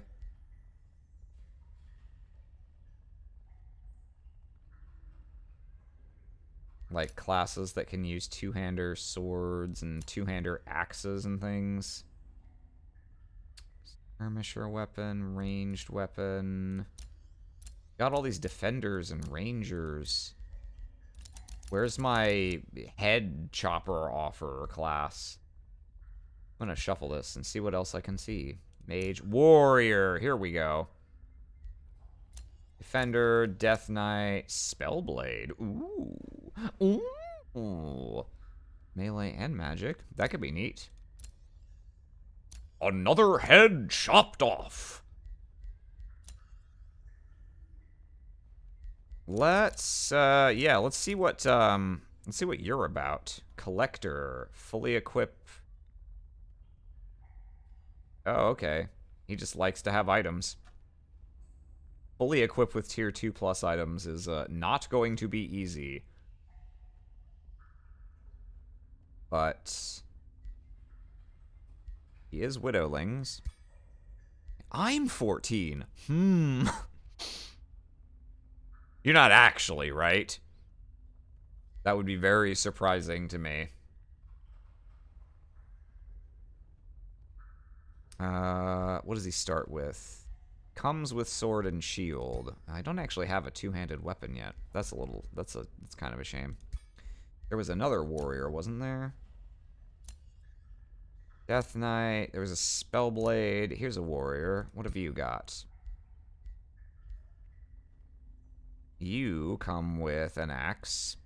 Like, classes that can use two-hander swords and two-hander axes and things. Skirmisher weapon, ranged weapon. Got all these defenders and rangers. Where's my head chopper offer class? I'm gonna shuffle this and see what else I can see. Mage, warrior, here we go. Defender, Death Knight, Spellblade. Ooh. Ooh. Melee and magic. That could be neat. Another head chopped off. Let's see what you're about. Collector, fully equip. Oh, okay. He just likes to have items. Fully equipped with tier 2+ items is not going to be easy. But he is Widowlings. I'm 14. You're not actually, right? That would be very surprising to me. What does he start with? Comes with sword and shield. I don't actually have a two-handed weapon yet. That's kind of a shame. There was another warrior, wasn't there? Death Knight. There was a Spellblade. Here's a warrior. What have you got? You come with an axe.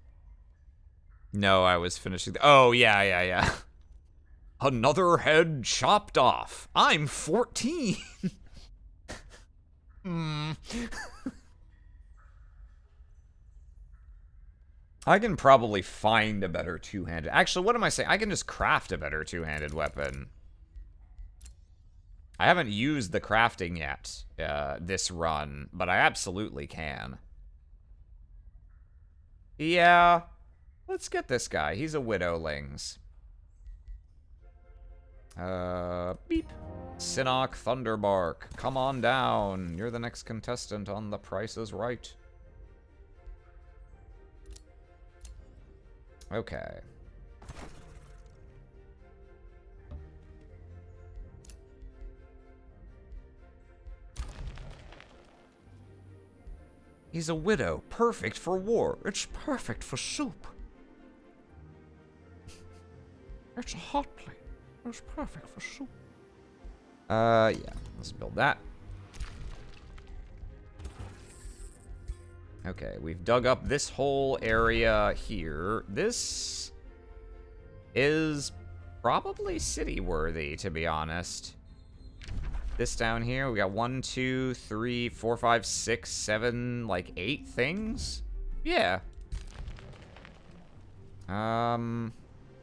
No, I was finishing. Oh, yeah. Another head chopped off. I'm 14. I can probably find a better two-handed. Actually, what am I saying? I can just craft a better two-handed weapon. I haven't used the crafting yet this run, but I absolutely can. Yeah, let's get this guy. He's a Widowlings. Beep. Sinnock Thunderbark, come on down. You're the next contestant on The Price is Right. Okay. He's a widow, perfect for war. It's perfect for soup. It's a hot plate. It's perfect for soup. Yeah, let's build that. Okay, we've dug up this whole area here. This is probably city-worthy, to be honest. This down here, we got 1, 2, 3, 4, 5, 6, 7, like 8 things? Yeah.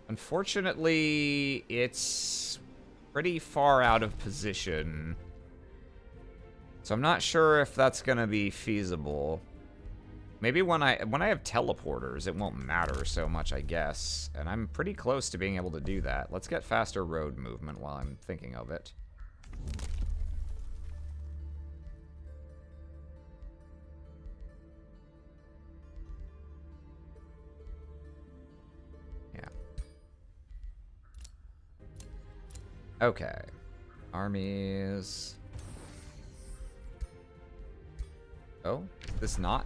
Unfortunately, it's pretty far out of position. So I'm not sure if that's gonna be feasible. Maybe when I have teleporters, it won't matter so much, I guess. And I'm pretty close to being able to do that. Let's get faster road movement while I'm thinking of it. Okay. Armies. Oh, is this not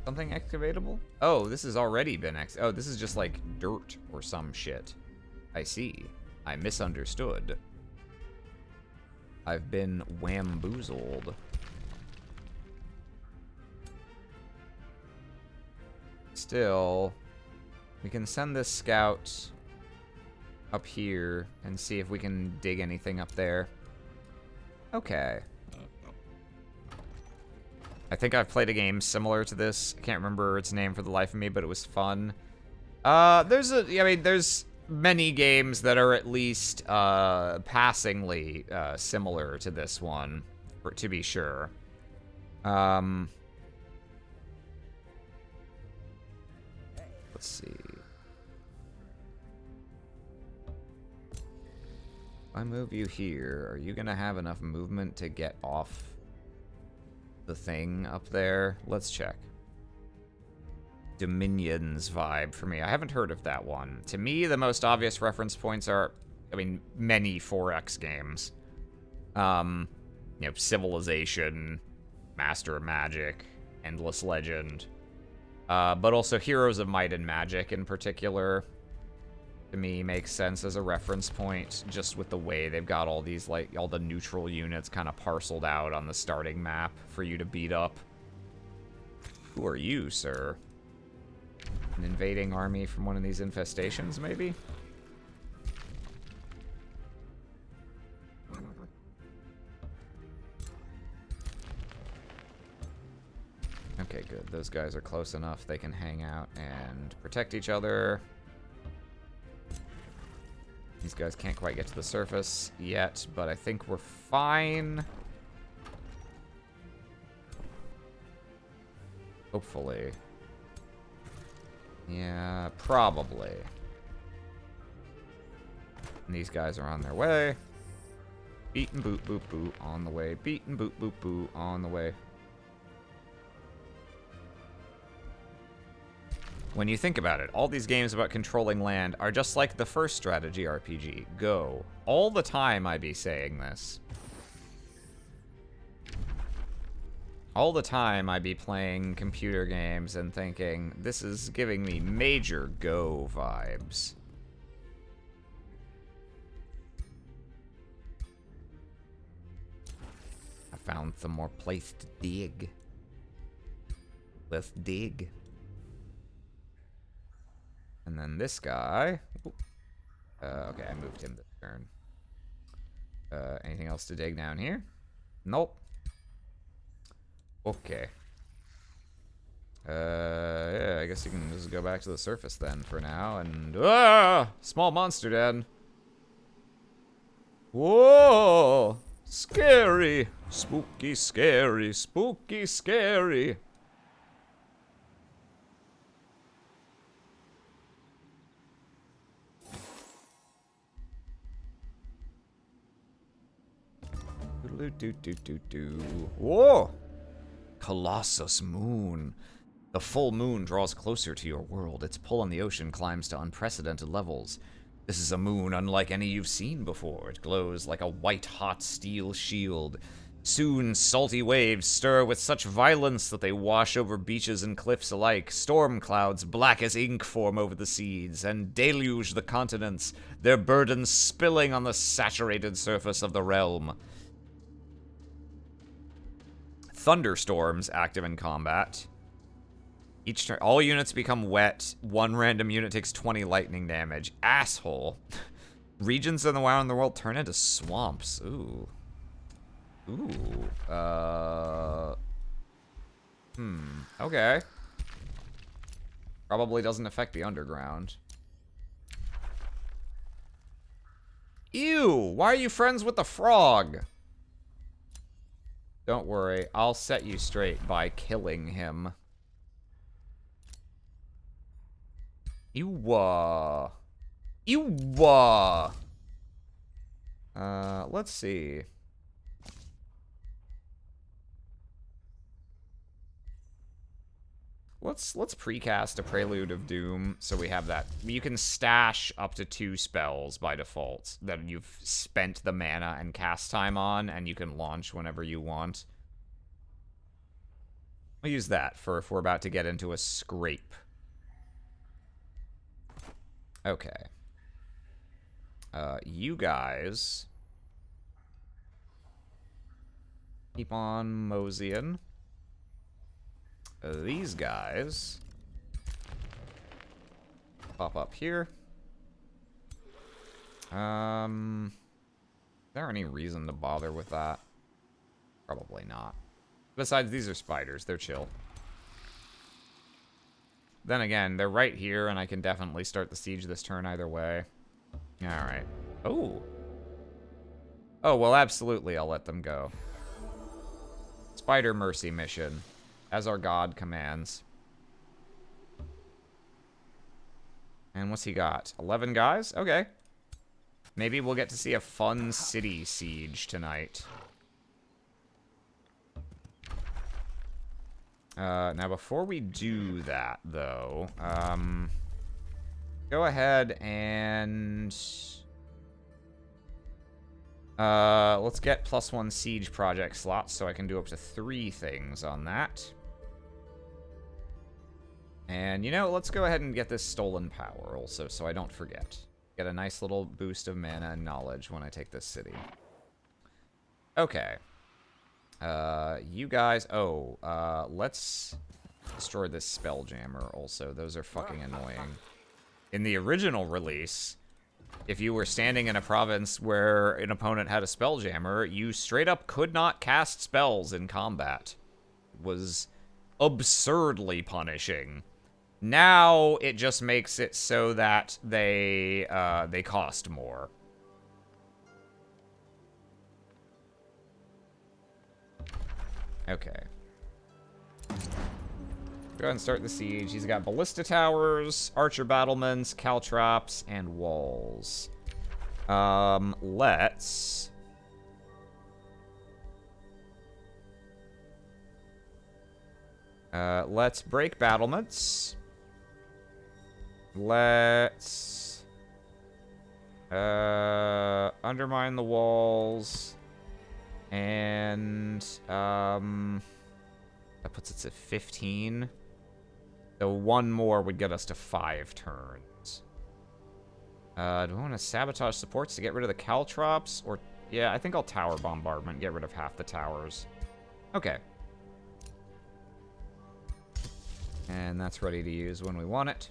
something excavatable? Oh, this has already been oh, this is just like dirt or some shit. I see. I misunderstood. I've been wamboozled. Still, we can send this scout up here and see if we can dig anything up there. Okay. I think I've played a game similar to this. I can't remember its name for the life of me, but it was fun. There's many games that are at least passingly similar to this one, to be sure. Let's see. If I move you here, are you gonna have enough movement to get off the thing up there? Let's check. Dominions vibe for me. I haven't heard of that one. To me, the most obvious reference points are, many 4X games. Civilization, Master of Magic, Endless Legend. But also Heroes of Might and Magic in particular, to me, makes sense as a reference point, just with the way they've got all these, all the neutral units kind of parceled out on the starting map for you to beat up. Who are you, sir? An invading army from one of these infestations, maybe? Okay, good. Those guys are close enough they can hang out and protect each other. These guys can't quite get to the surface yet, but I think we're fine. Hopefully. Yeah, probably. And these guys are on their way. Beat and boot, boot, boot on the way. Beat and boot, boot, boot on the way. When you think about it, all these games about controlling land are just like the first strategy RPG, Go. All the time I be saying this. All the time I be playing computer games and thinking, this is giving me major Go vibes. I found some more place to dig. Let's dig. And then this guy. Okay, I moved him this turn. Anything else to dig down here? Nope. Okay. Yeah, I guess you can just go back to the surface then for now. And small monster den. Whoa! Scary! Spooky, scary, spooky, scary. Whoa! Colossus Moon. The full moon draws closer to your world. Its pull on the ocean climbs to unprecedented levels. This is a moon unlike any you've seen before. It glows like a white-hot steel shield. Soon, salty waves stir with such violence that they wash over beaches and cliffs alike. Storm clouds, black as ink, form over the seas and deluge the continents, their burdens spilling on the saturated surface of the realm. Thunderstorms active in combat. Each turn, all units become wet. One random unit takes 20 lightning damage. Asshole. Regions around the world turn into swamps. Ooh. Ooh. Okay. Probably doesn't affect the underground. Ew! Why are you friends with the frog? Don't worry, I'll set you straight by killing him. Ew. Ew. Let's see. Let's precast a Prelude of Doom so we have that. You can stash up to 2 spells by default that you've spent the mana and cast time on, and you can launch whenever you want. I'll use that for if we're about to get into a scrape. Okay. You guys keep on moseying. These guys pop up here. Is there any reason to bother with that? Probably not. Besides, these are spiders. They're chill. Then again, they're right here, and I can definitely start the siege this turn either way. Alright. Oh. Oh, well, absolutely, I'll let them go. Spider Mercy mission. As our god commands. And what's he got? 11 guys? Okay. Maybe we'll get to see a fun city siege tonight. Now, before we do that, though, go ahead and... let's get +1 siege project slots so I can do up to 3 things on that. And, you know, let's go ahead and get this stolen power also so I don't forget. Get a nice little boost of mana and knowledge when I take this city. Okay. You guys... Oh, let's destroy this Spelljammer also. Those are fucking annoying. In the original release, if you were standing in a province where an opponent had a Spelljammer, you straight up could not cast spells in combat. It was absurdly punishing. Now, it just makes it so that they cost more. Okay. Go ahead and start the siege. He's got ballista towers, archer battlements, caltrops, and walls. Let's break battlements. Let's undermine the walls. And that puts us at 15. So 1 more would get us to 5 turns. Do I want to sabotage supports to get rid of the caltrops? Or, yeah, I think I'll tower bombardment, get rid of half the towers. Okay. And that's ready to use when we want it.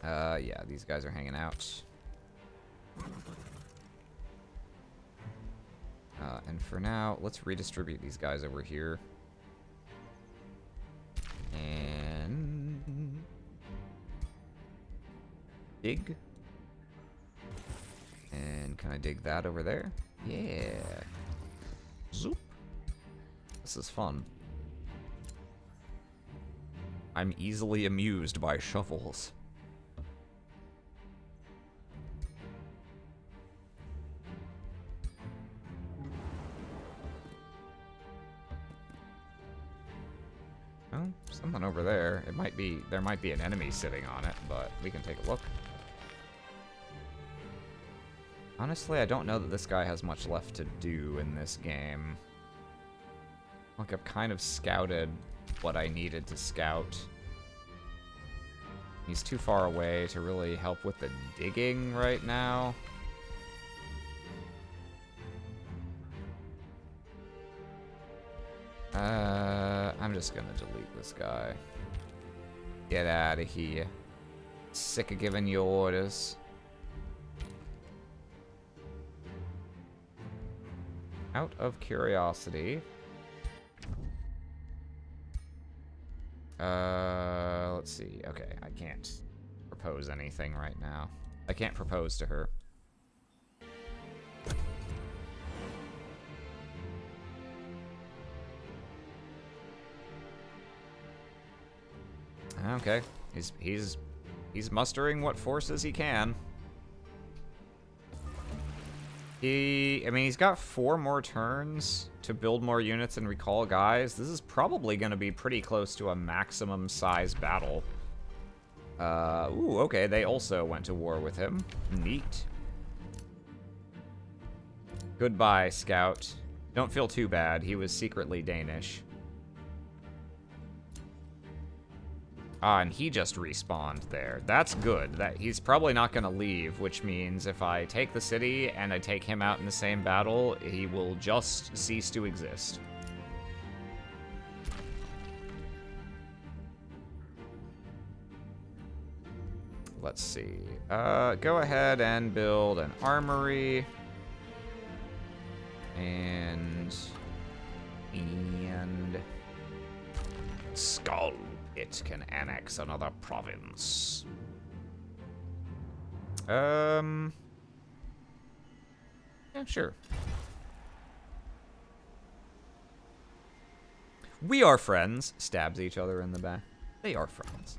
Yeah, these guys are hanging out. And for now, let's redistribute these guys over here. And... dig. And can I dig that over there? Yeah. Zoop. This is fun. I'm easily amused by shovels. Oh, something over there. It might be, there might be an enemy sitting on it, but we can take a look. Honestly, I don't know that this guy has much left to do in this game. Like, I've kind of scouted what I needed to scout. He's too far away to really help with the digging right now. I'm just gonna delete this guy. Get out of here. Sick of giving you orders. Out of curiosity. Let's see. Okay, I can't propose anything right now. I can't propose to her. Okay, he's mustering what forces he can. I mean, he's got 4 more turns to build more units and recall guys. This is probably going to be pretty close to a maximum size battle. Ooh, okay, they also went to war with him. Neat. Goodbye, Scout. Don't feel too bad, he was secretly Danish. Ah, and he just respawned there. That's good. He's probably not going to leave, which means if I take the city and I take him out in the same battle, he will just cease to exist. Let's see. Go ahead and build an armory. And Skull It can annex another province. Yeah, sure. We are friends. Stabs each other in the back. They are friends.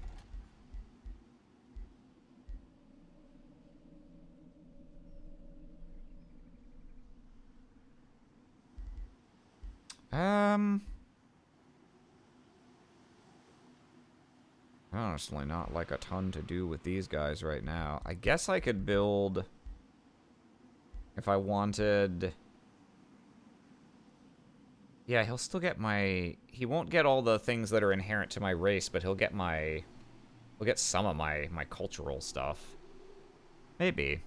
Honestly, not like a ton to do with these guys right now. I guess I could build, if I wanted. Yeah, he'll still get my, he won't get all the things that are inherent to my race, but he'll get some of my cultural stuff. Maybe.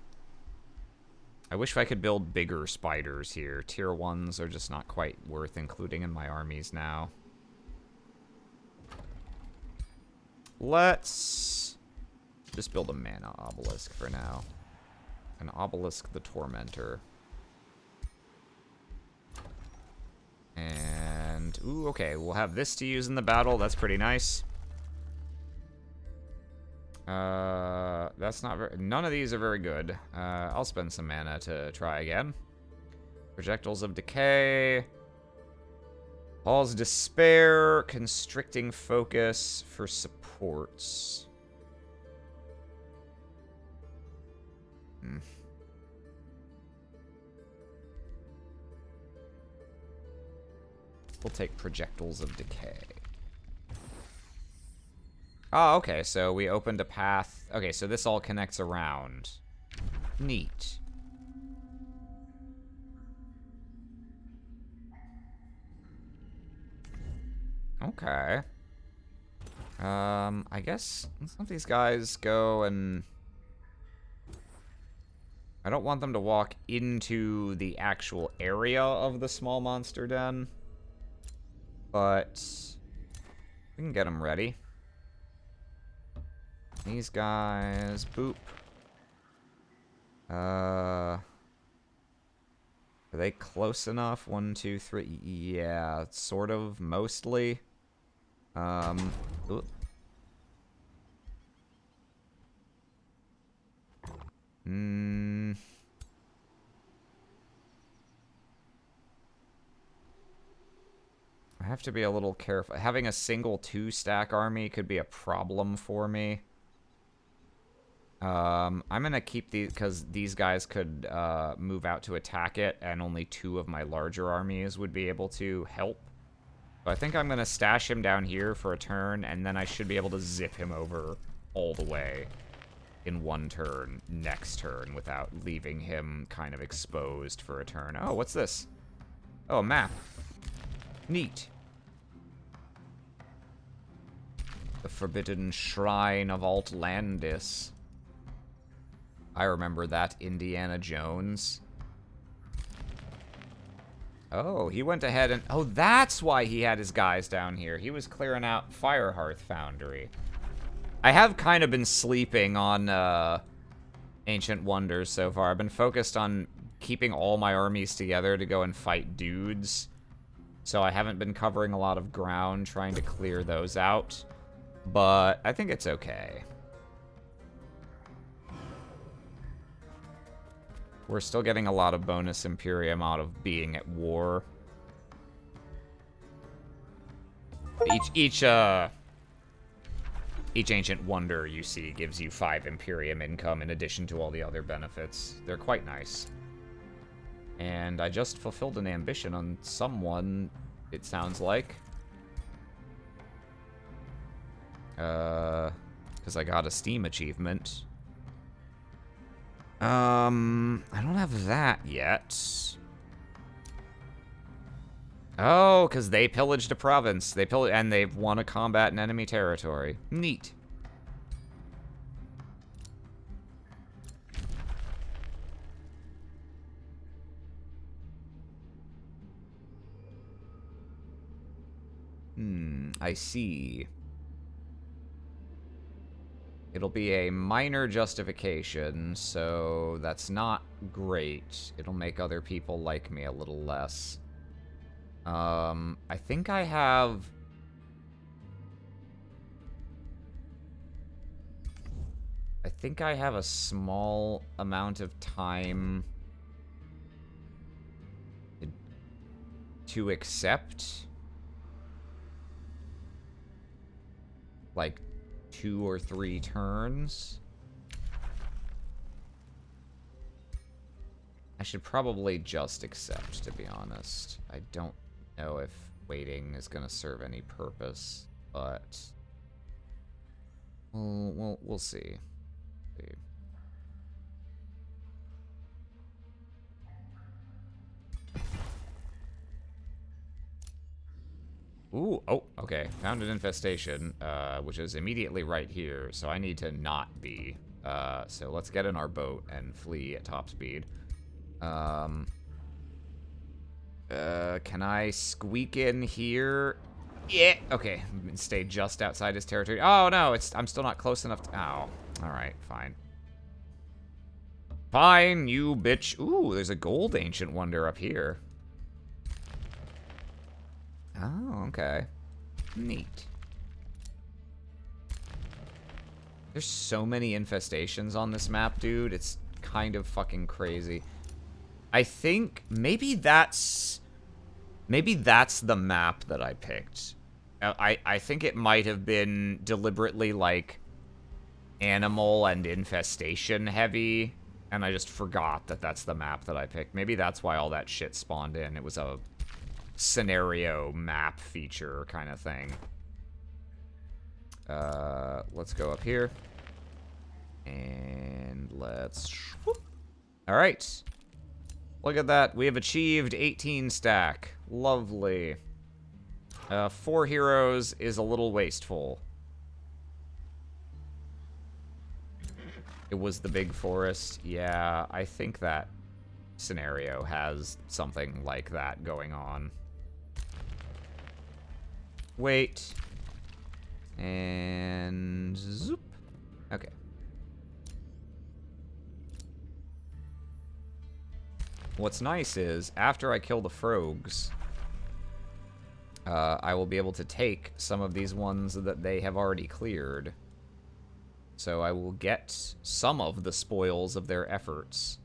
I wish I could build bigger spiders here. Tier 1s are just not quite worth including in my armies now. Let's just build a mana obelisk for now. An obelisk the Tormentor. And, ooh, okay, we'll have this to use in the battle. That's pretty nice. That's not very, none of these are very good. I'll spend some mana to try again. Projectiles of Decay. Hall's Despair. Constricting Focus for supports. We'll take Projectiles of Decay. Oh, okay, so we opened a path. Okay, so this all connects around. Neat. Okay. I guess let's let these guys go and... I don't want them to walk into the actual area of the small monster den. But we can get them ready. These guys, boop. Are they close enough? 1, 2, 3. Yeah, sort of, mostly. Ooh. I have to be a little careful. Having a single 2-stack army could be a problem for me. I'm gonna keep these because these guys could move out to attack it, and only 2 of my larger armies would be able to help. So I think I'm gonna stash him down here for a turn, and then I should be able to zip him over all the way in 1 turn next turn without leaving him kind of exposed for a turn. Oh, what's this? Oh, a map. Neat. The Forbidden Shrine of Altlandis. I remember that, Indiana Jones. Oh, he went ahead and... Oh, that's why he had his guys down here. He was clearing out Firehearth Foundry. I have kind of been sleeping on Ancient Wonders so far. I've been focused on keeping all my armies together to go and fight dudes. So I haven't been covering a lot of ground trying to clear those out. But I think it's okay. We're still getting a lot of bonus Imperium out of being at war. Each Ancient Wonder you see gives you 5 Imperium income in addition to all the other benefits. They're quite nice. And I just fulfilled an ambition on someone, it sounds like. Because I got a Steam achievement. I don't have that yet. Oh, because they pillaged a province. And they've won a combat in enemy territory. Neat. I see. It'll be a minor justification, so that's not great. It'll make other people like me a little less. I think I have... I think I have a small amount of time to accept. Like 2 or 3 turns. I should probably just accept, to be honest. I don't know if waiting is going to serve any purpose, but we'll see. Ooh, oh, okay. Found an infestation, which is immediately right here, so I need to not be. So let's get in our boat and flee at top speed. Can I squeak in here? Yeah, okay. Stay just outside his territory. Oh, no, I'm still not close enough to... Oh, alright, fine. Fine, you bitch. Ooh, there's a gold ancient wonder up here. Oh, okay. Neat. There's so many infestations on this map, dude. It's kind of fucking crazy. I think maybe that's the map that I picked. I think it might have been deliberately like animal and infestation heavy, and I just forgot that that's the map that I picked. Maybe that's why all that shit spawned in. It was a scenario map feature kind of thing. Let's go up here. And let's... All right. Look at that. We have achieved 18 stack. Lovely. 4 heroes is a little wasteful. It was the big forest. Yeah, I think that scenario has something like that going on. Wait. And zoop. Okay. What's nice is, after I kill the frogs, I will be able to take some of these ones that they have already cleared. So I will get some of the spoils of their efforts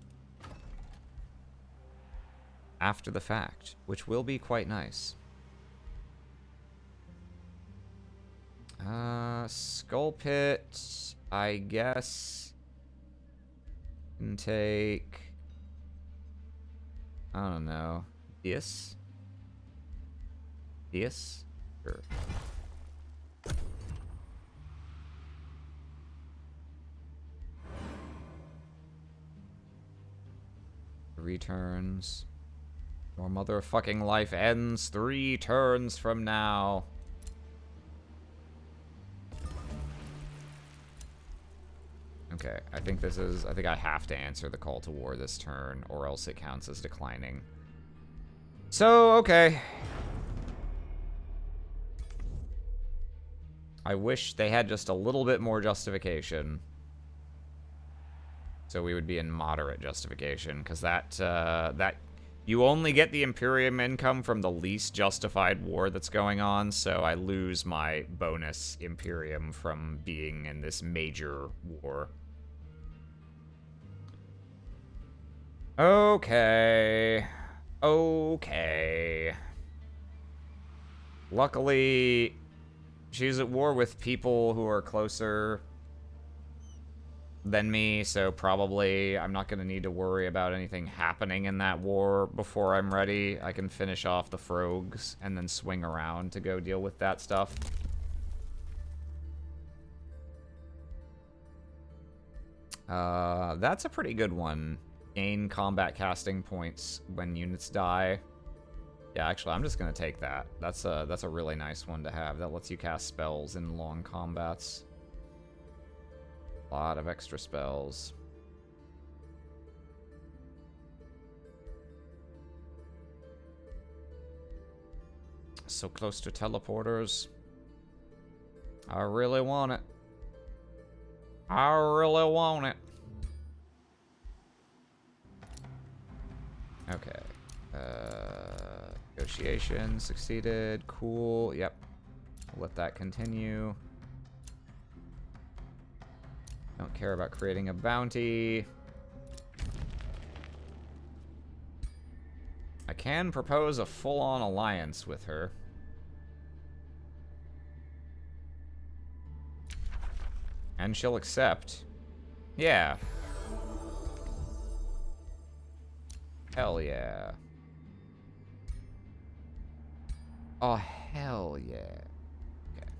after the fact, which will be quite nice. Skull Pit, I guess, can take, I don't know, this? This? Sure. Returns. Your motherfucking life ends 3 turns from now. Okay, I think I have to answer the call to war this turn, or else it counts as declining. So, okay. I wish they had just a little bit more justification. So we would be in moderate justification, because that you only get the Imperium income from the least justified war that's going on, so I lose my bonus Imperium from being in this major war. Okay. Okay. Luckily, she's at war with people who are closer. than me, so probably I'm not going to need to worry about anything happening in that war before I'm ready. I can finish off the Frogs and then swing around to go deal with that stuff. That's a pretty good one. Gain combat casting points when units die. Yeah, actually, I'm just going to take that. That's a really nice one to have. That lets you cast spells in long combats. A lot of extra spells. So close to teleporters. I really want it. I really want it. Okay. Negotiation succeeded. Cool. Yep. Let that continue. Don't care about creating a bounty. I can propose a full-on alliance with her. And she'll accept. Yeah. Hell yeah. Oh, hell yeah. Okay.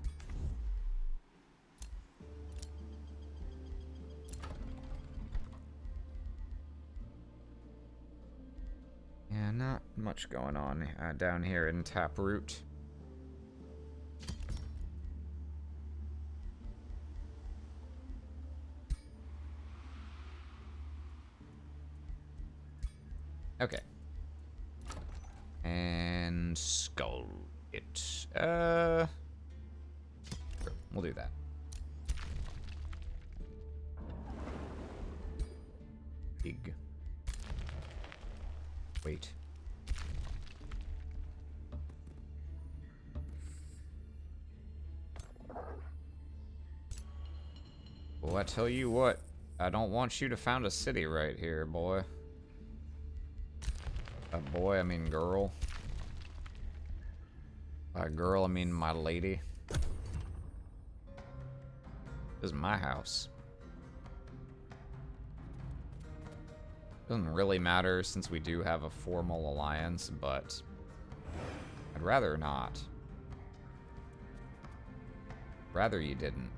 Yeah, not much going on down here in Taproot. Okay. And skull it. Sure, we'll do that. Big. Wait. Well, I tell you what, I don't want you to found a city right here, boy. Boy, I mean girl. By girl, I mean my lady. This is my house. Doesn't really matter since we do have a formal alliance, but I'd rather not. Rather you didn't.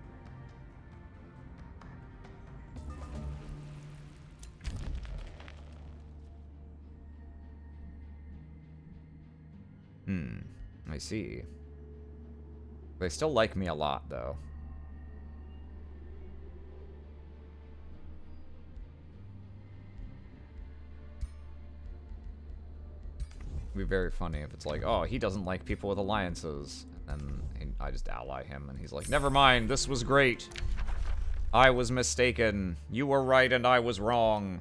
I see. They still like me a lot, though. It'd be very funny if it's like, oh, he doesn't like people with alliances. And I just ally him, and he's like, never mind, this was great. I was mistaken. You were right, and I was wrong.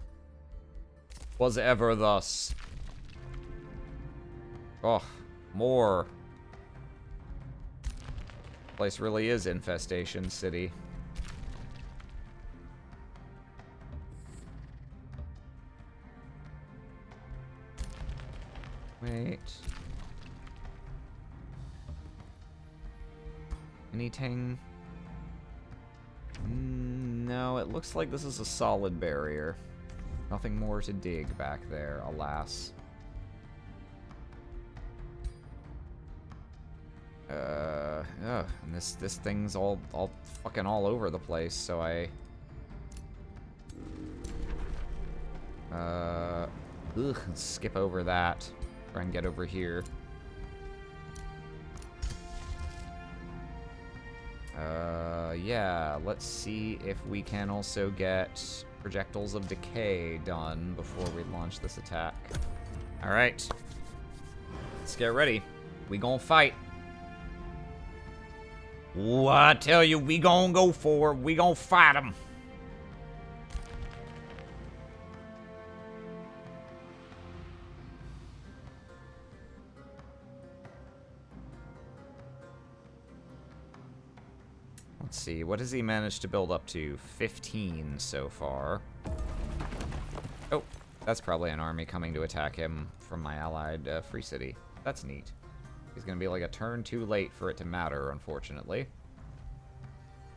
Was ever thus. Oh, more. Place really is Infestation City. Wait. Anything? No, it looks like this is a solid barrier. Nothing more to dig back there, alas. And this thing's all fucking all over the place, so skip over that. Try and get over here. Yeah, let's see if we can also get Projectiles of Decay done before we launch this attack. Alright. Let's get ready. We gonna fight. Ooh, I tell you, we gonna go for it. We gonna fight them. Let's see, what has he managed to build up to? 15 so far. Oh, that's probably an army coming to attack him from my allied Free City. That's neat. He's gonna be like a turn too late for it to matter, unfortunately.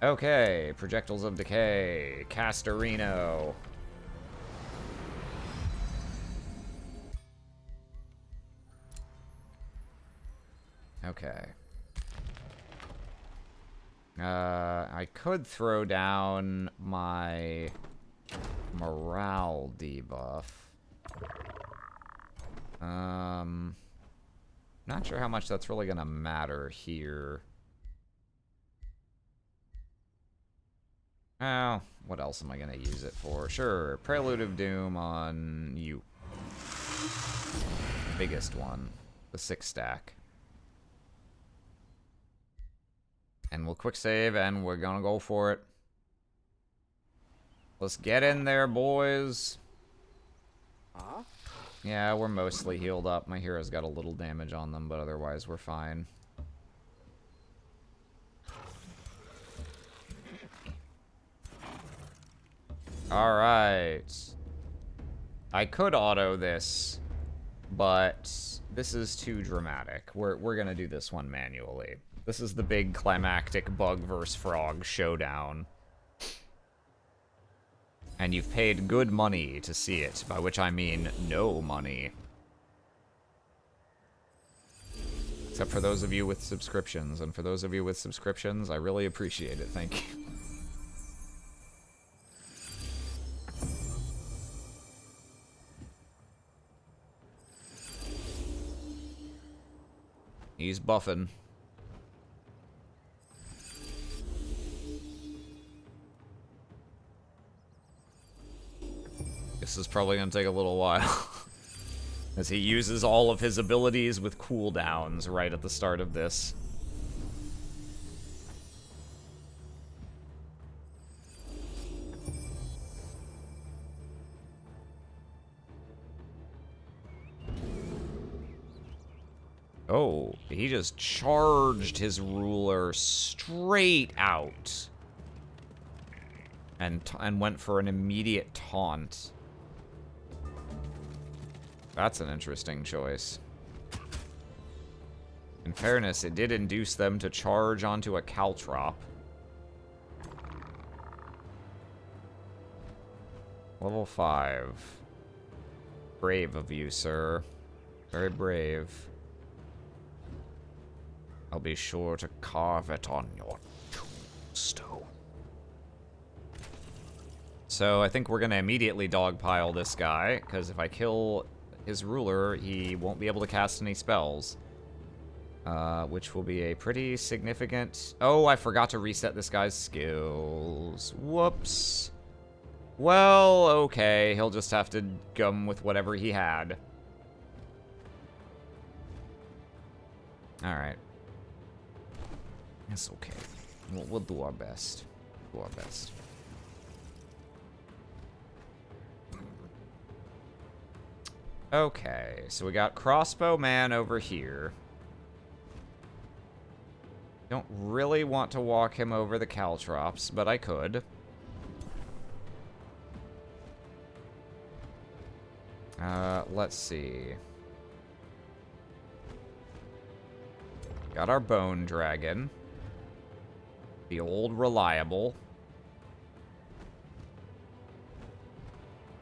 Okay, Projectiles of Decay, Castorino. Okay. I could throw down my morale debuff. Not sure how much that's really gonna matter here. Oh, what else am I gonna use it for? Sure, Prelude of Doom on you. Biggest one. The 6-stack. And we'll quick save, and we're gonna go for it. Let's get in there, boys. Huh? Yeah, we're mostly healed up. My hero's got a little damage on them, but otherwise we're fine. Alright. I could auto this, but this is too dramatic. We're gonna do this one manually. This is the big climactic bug versus frog showdown. And you've paid good money to see it, by which I mean no money. Except for those of you with subscriptions, and for those of you with subscriptions, I really appreciate it, thank you. He's buffing. This is probably gonna take a little while. As he uses all of his abilities with cooldowns right at the start of this. Oh, he just charged his ruler straight out. And went for an immediate taunt. That's an interesting choice. In fairness, it did induce them to charge onto a caltrop. Level 5. Brave of you, sir. Very brave. I'll be sure to carve it on your tombstone. So I think we're gonna immediately dogpile this guy, because if I kill his ruler, he won't be able to cast any spells. Which will be a pretty significant... Oh, I forgot to reset this guy's skills. Whoops. Well, okay. He'll just have to gum with whatever he had. Alright. It's okay. We'll do our best. Do our best. Okay, so we got Crossbow Man over here. Don't really want to walk him over the caltrops, but I could. Let's see. Got our Bone Dragon. The old reliable.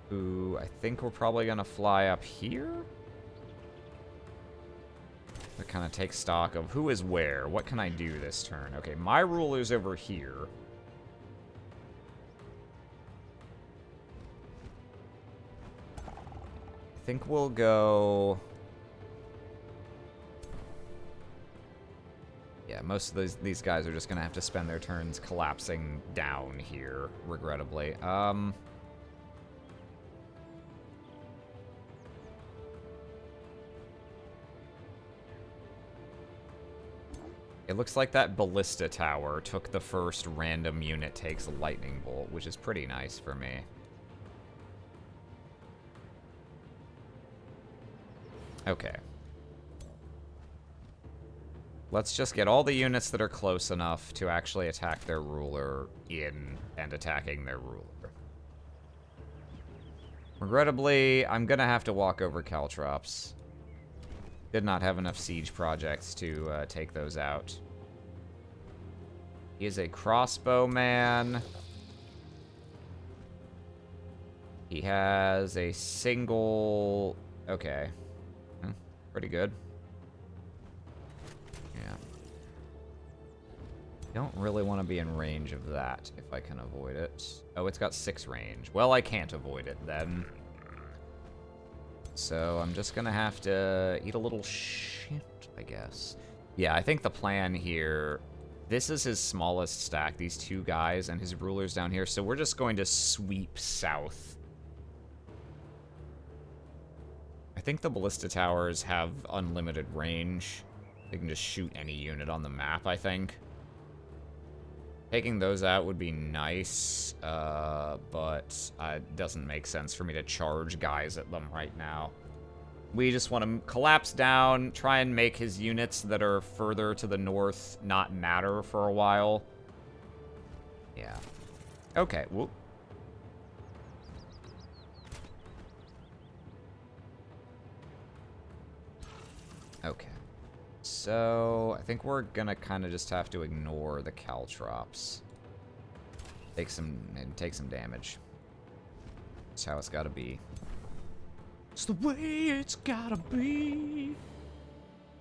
Who I think we're probably gonna fly up here? To kind of take stock of who is where. What can I do this turn? Okay, my ruler's over here. I think we'll go... Yeah, most of these guys are just gonna have to spend their turns collapsing down here, regrettably. It looks like that ballista tower took the first random unit takes a lightning bolt, which is pretty nice for me. Okay. Let's just get all the units that are close enough to actually attack their ruler in and attacking their ruler. Regrettably, I'm gonna have to walk over caltrops. Did not have enough siege projects to take those out. He is a crossbowman. He has a single... Okay. Pretty good. Yeah. Don't really want to be in range of that if I can avoid it. Oh, it's got 6 range. Well, I can't avoid it then. So I'm just gonna have to eat a little shit, I guess. Yeah, I think the plan here... This is his smallest stack, these 2 guys, and his ruler's down here. So we're just going to sweep south. I think the ballista towers have unlimited range. They can just shoot any unit on the map, I think. Taking those out would be nice, but it doesn't make sense for me to charge guys at them right now. We just want to collapse down, try and make his units that are further to the north not matter for a while. Yeah. Okay, whoop. Okay. So, I think we're gonna kind of just have to ignore the caltrops. Take some damage. That's how it's gotta be. It's the way it's gotta be.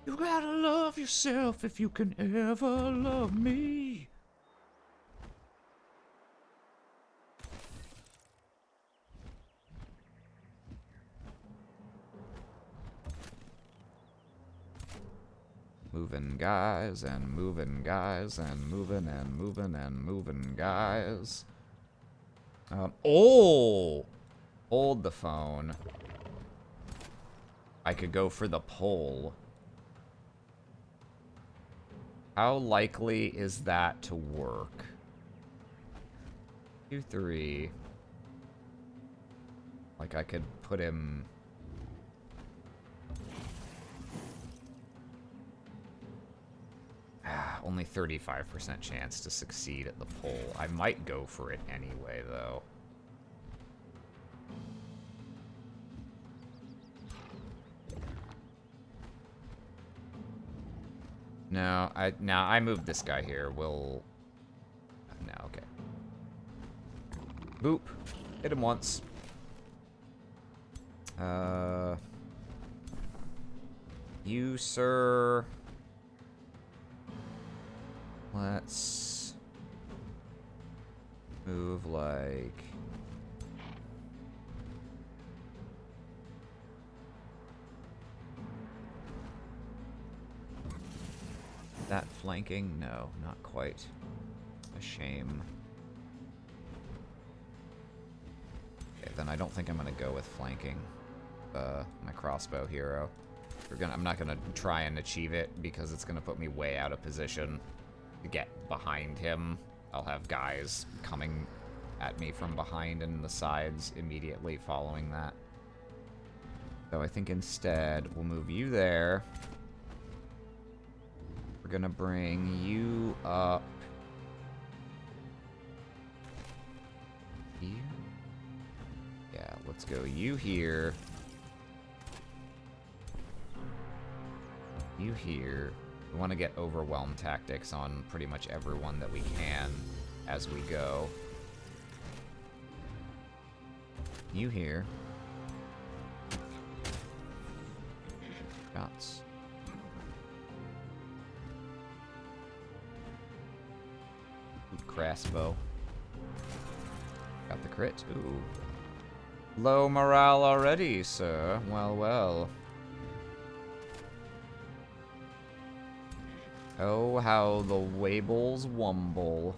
You gotta love yourself if you can ever love me. Moving guys and moving guys and moving and moving and moving guys. Oh! Hold the phone. I could go for the pole. How likely is that to work? 2, 3. Like I could put him... Only 35% chance to succeed at the pole. I might go for it anyway, though. No, I moved this guy here. We'll... No, okay. Boop. Hit him once. You, sir... Let's move like... That flanking? No, not quite. A shame. Okay, then I don't think I'm gonna go with flanking my crossbow hero. I'm not gonna try and achieve it because it's gonna put me way out of position to get behind him. I'll have guys coming at me from behind and the sides immediately following that. So I think instead we'll move you there. We're gonna bring you up here. Yeah, let's go you here. You here. We want to get overwhelm tactics on pretty much everyone that we can as we go. You here. Shots. Crossbow. Got the crit. Ooh. Low morale already, sir. Well, well. Oh, how the Wables wumble.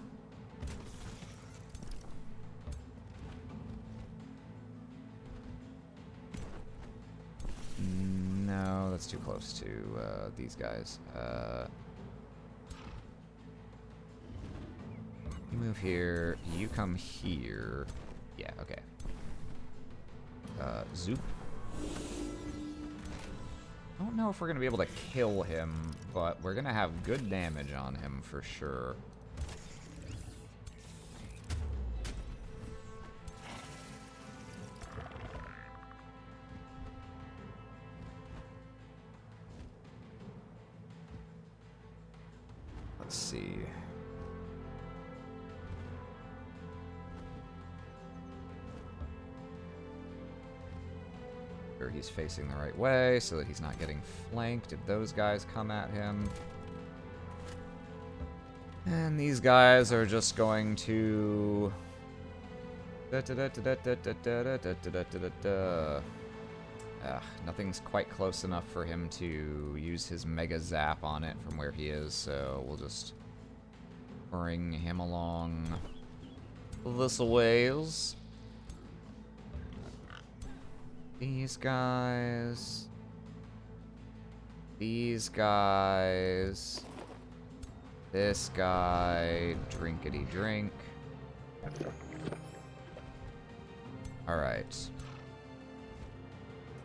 No, that's too close to these guys. You move here. You come here. Yeah, okay. Zoop. I don't know if we're going to be able to kill him, but we're going to have good damage on him for sure. Let's see. sure he's facing the right way so that he's not getting flanked if those guys come at him. And these guys are just going to... nothing's quite close enough for him to use his Mega Zap on it from where he is, so we'll just bring him along this ways. These guys. These guys. This guy. Drinkity drink. Alright.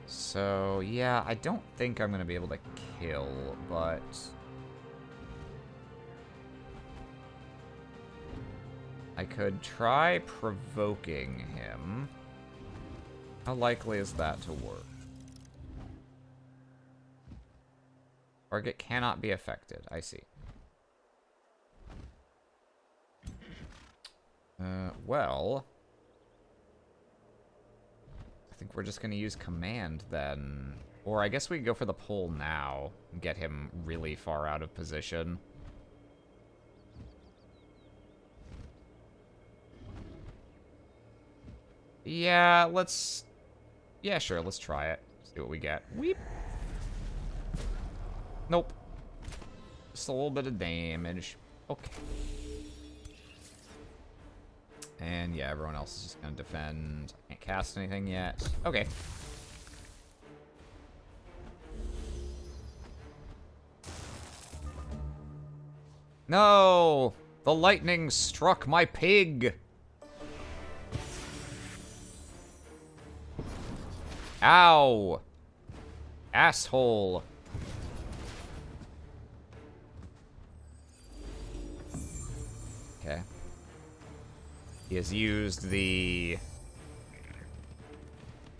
So, yeah, I don't think I'm going to be able to kill, but... I could try provoking him. How likely is that to work? Target cannot be affected. I see. Well... I think we're just going to use command then. Or I guess we could go for the pull now and get him really far out of position. Yeah, let's... Yeah, sure, let's try it. See what we get. Weep. Nope. Just a little bit of damage. Okay. And yeah, everyone else is just gonna defend. Can't cast anything yet. Okay. No! The lightning struck my pig! Ow! Asshole. Okay. He has used the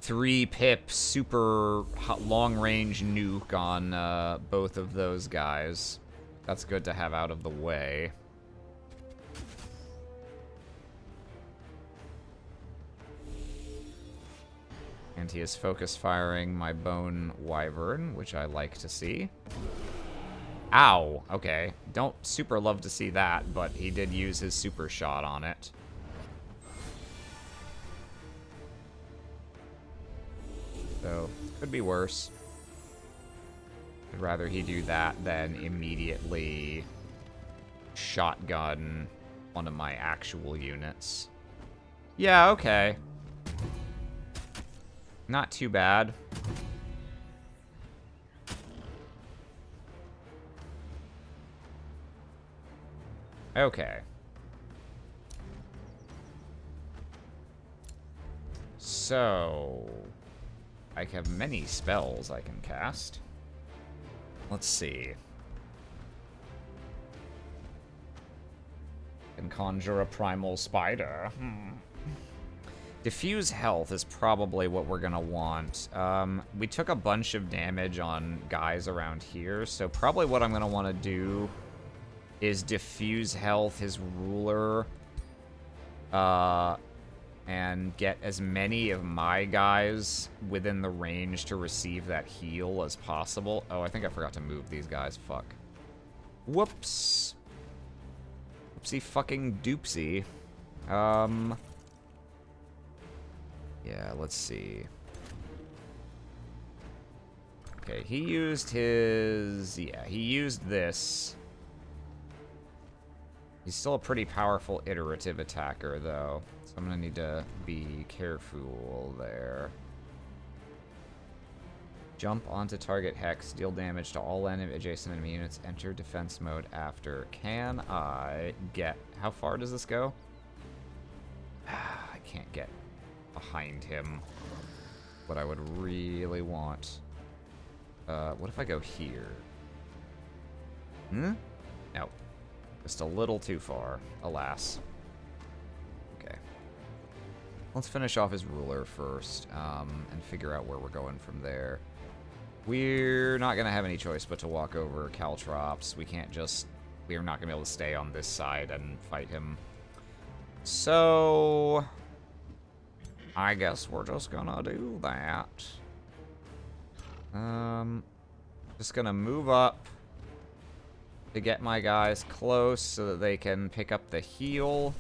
3-pip super long-range nuke on both of those guys. That's good to have out of the way. And he is focus firing my Bone Wyvern, which I like to see. Ow! Okay. Don't super love to see that, but he did use his super shot on it. So, could be worse. I'd rather he do that than immediately shotgun one of my actual units. Yeah, okay. Not too bad. Okay. So... I have many spells I can cast. Let's see. Can conjure a primal spider. Diffuse health is probably what we're gonna want. We took a bunch of damage on guys around here, so probably what I'm gonna want to do is diffuse health his ruler, and get as many of my guys within the range to receive that heal as possible. Oh, I think I forgot to move these guys. Fuck. Whoops. Whoopsie fucking doopsie. Yeah, let's see. Okay, he used his... Yeah, he used this. He's still a pretty powerful iterative attacker, though. So I'm gonna need to be careful there. Jump onto target hex, deal damage to all adjacent enemy units, enter defense mode after. Can I get... How far does this go? I can't get behind him. What I would really want. What if I go here? No. Just a little too far, alas. Okay. Let's finish off his ruler first, and figure out where we're going from there. We're not going to have any choice but to walk over Caltrops. We can't just... We're not going to be able to stay on this side and fight him. So... I guess we're just gonna do that. Just gonna move up to get my guys close so that they can pick up the heal.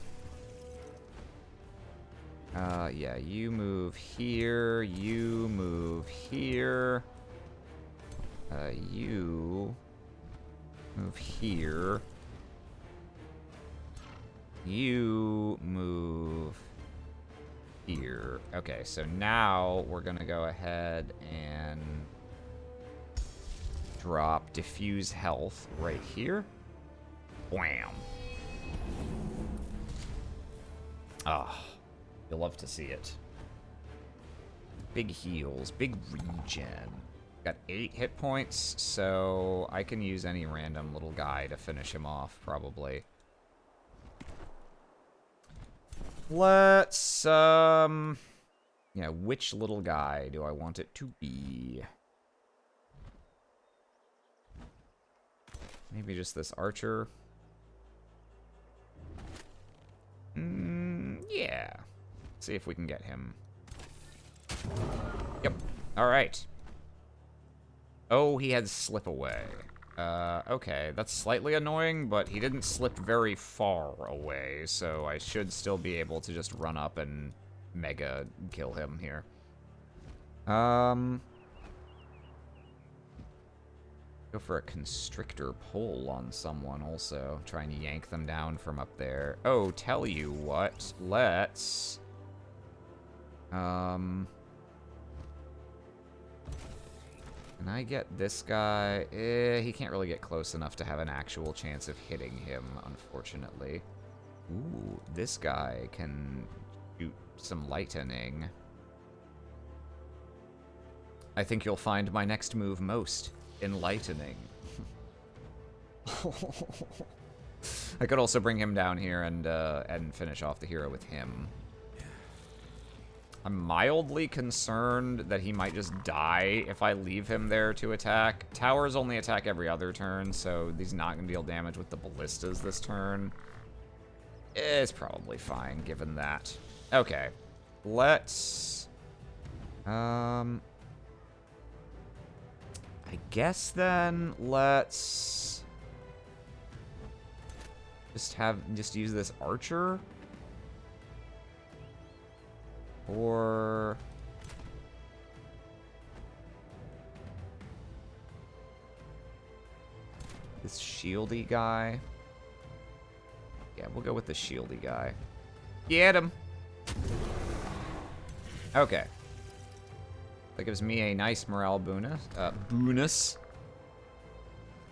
Yeah, you move here, you move here. You move here. You move here. Okay, so now we're gonna go ahead and drop diffuse health right here. Wham. Ah, you'll love to see it. Big heals, big regen. Got 8 hit points, so I can use any random little guy to finish him off, probably. Let's, yeah, which little guy do I want it to be? Maybe just this archer. Yeah. See if we can get him. Yep. Alright. Oh, he had slip away. Okay, that's slightly annoying, but he didn't slip very far away, so I should still be able to just run up and mega kill him here. Go for a constrictor pull on someone also, try and yank them down from up there. Oh, tell you what, let's... Can I get this guy? He can't really get close enough to have an actual chance of hitting him, unfortunately. Ooh, this guy can shoot some lightning. I think you'll find my next move most enlightening. I could also bring him down here and finish off the hero with him. I'm mildly concerned that he might just die if I leave him there to attack. Towers only attack every other turn, so he's not going to deal damage with the ballistas this turn. It's probably fine, given that. Okay. Let's... I guess then, let's... Just use this archer? Or... this shieldy guy? Yeah, we'll go with the shieldy guy. Get him! Okay. That gives me a nice morale bonus.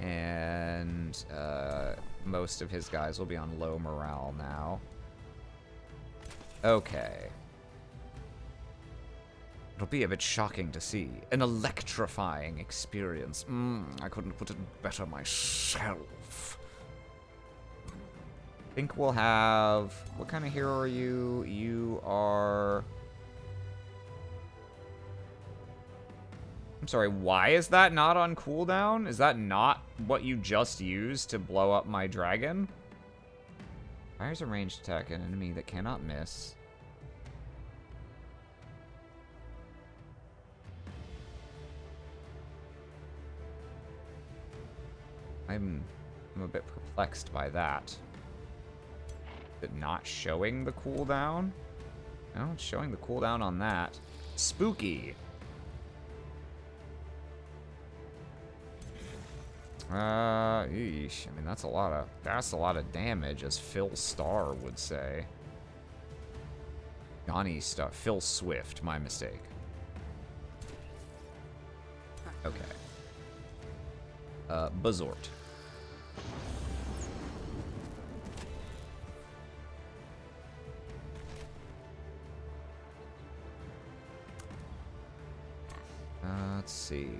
And most of his guys will be on low morale now. Okay. It'll be a bit shocking to see. An electrifying experience. I couldn't put it better myself. I think we'll have... What kind of hero are you? You are... I'm sorry, why is that not on cooldown? Is that not what you just used to blow up my dragon? Fires a ranged attack at an enemy that cannot miss. I'm a bit perplexed by that. Is it not showing the cooldown? No, it's showing the cooldown on that. Spooky. Eesh. I mean, that's a lot of damage, as Phil Starr would say. Johnny Starr. Phil Swift, my mistake. Okay. Bazort. Let's see.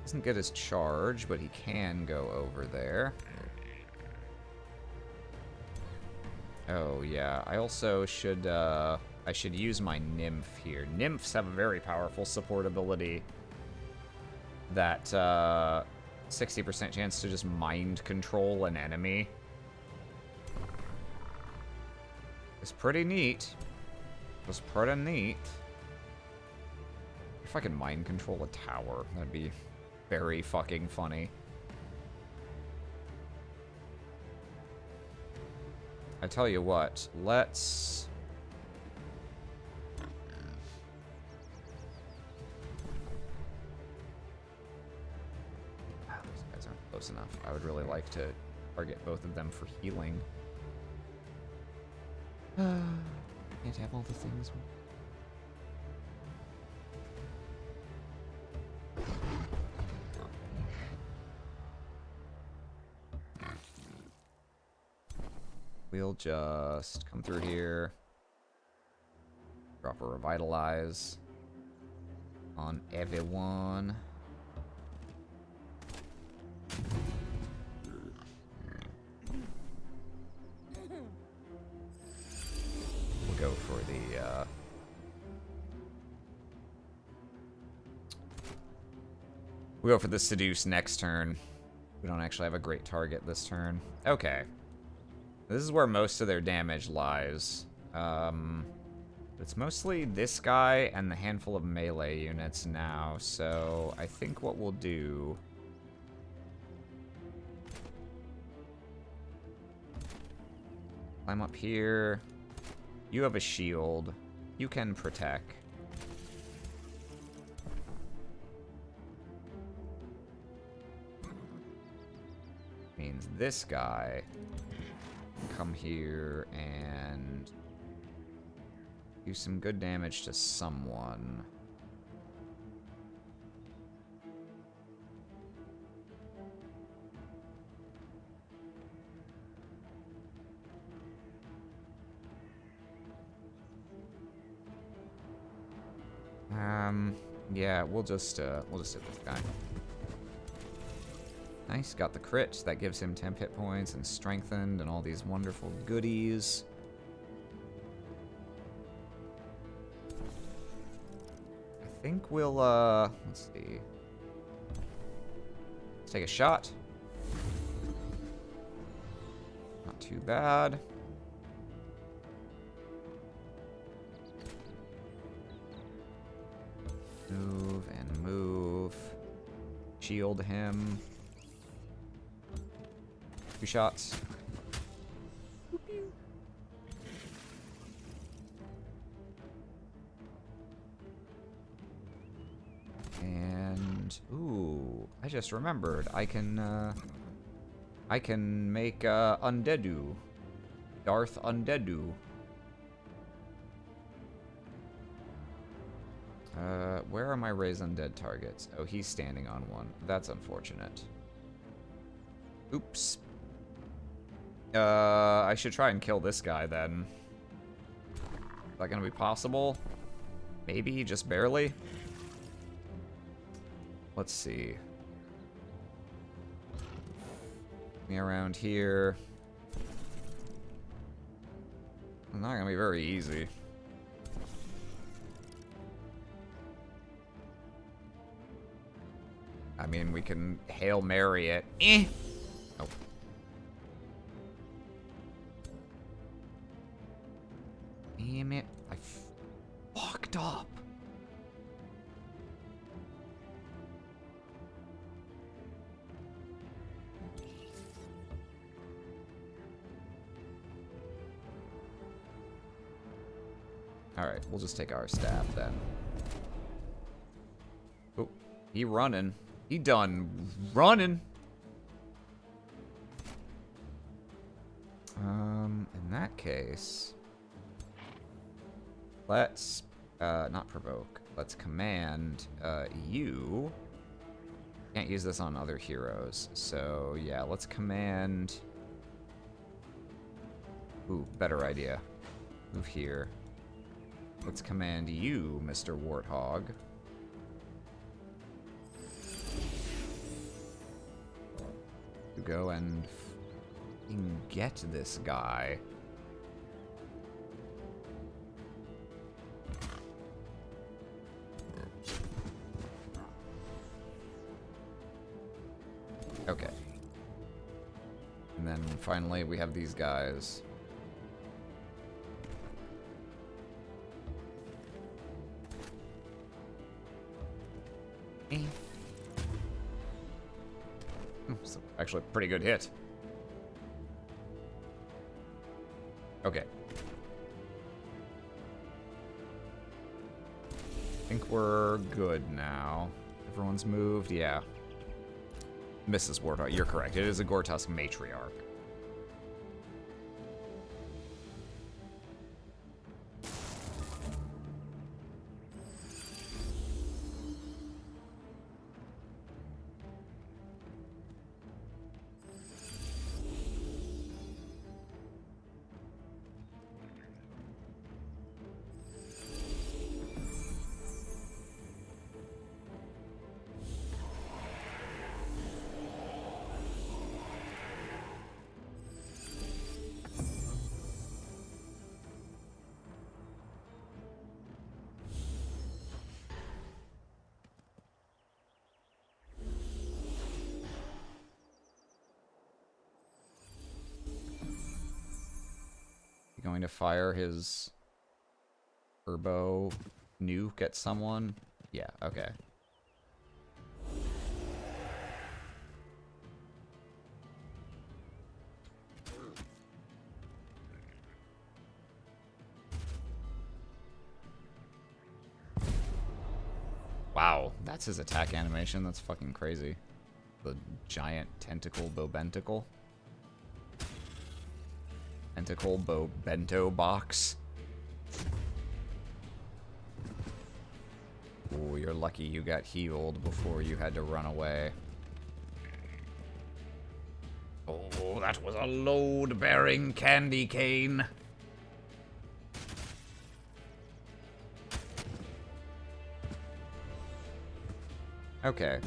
Doesn't get his charge, but he can go over there. Oh yeah, I also should I should use my nymph here. Nymphs have a very powerful support ability that 60% chance to just mind control an enemy. It's pretty neat. Was pretty neat. If I could mind control a tower, that'd be very fucking funny. I tell you what, let's... Those guys aren't close enough. I would really like to target both of them for healing. Can't have all the things. We'll just come through here. Drop a revitalize on everyone. We'll go for the we'll go for the seduce next turn. We don't actually have a great target this turn. Okay. This is where most of their damage lies. It's mostly this guy and the handful of melee units now, so I think what we'll do... Climb up here. You have a shield. You can protect. Means this guy... come here and do some good damage to someone. Yeah, we'll just hit this guy. Nice, got the crit. That gives him 10 hit points and strengthened and all these wonderful goodies. I think we'll, let's see. Let's take a shot. Not too bad. Move and move. Shield him. 2 shots. And ooh, I just remembered. I can make Undeadu. Darth Undeadu. Where are my raise undead targets? Oh, he's standing on one. That's unfortunate. Oops. I should try and kill this guy then. Is that gonna be possible? Maybe, just barely? Let's see. Me around here. It's not gonna be very easy. I mean, we can Hail Mary it. Eh! Nope. Damn it. I fucked up. Alright, we'll just take our staff then. Oh, he running. He done running. In that case, let's not provoke. Let's command you. Can't use this on other heroes, so yeah, let's command. Ooh, better idea. Move here. Let's command you, Mr. Warthog. To go and get this guy. Okay. And then finally we have these guys. It's actually a pretty good hit. Okay. I think we're good now. Everyone's moved, yeah. Mrs. Warthog, you're correct. It is a Gortusk matriarch. Going to fire his turbo nuke at someone? Yeah, okay. Wow, that's his attack animation. That's fucking crazy. The giant tentacle bobentacle. Tentacle bento box. Oh, you're lucky you got healed before you had to run away. Oh, that was a load-bearing candy cane. Okay.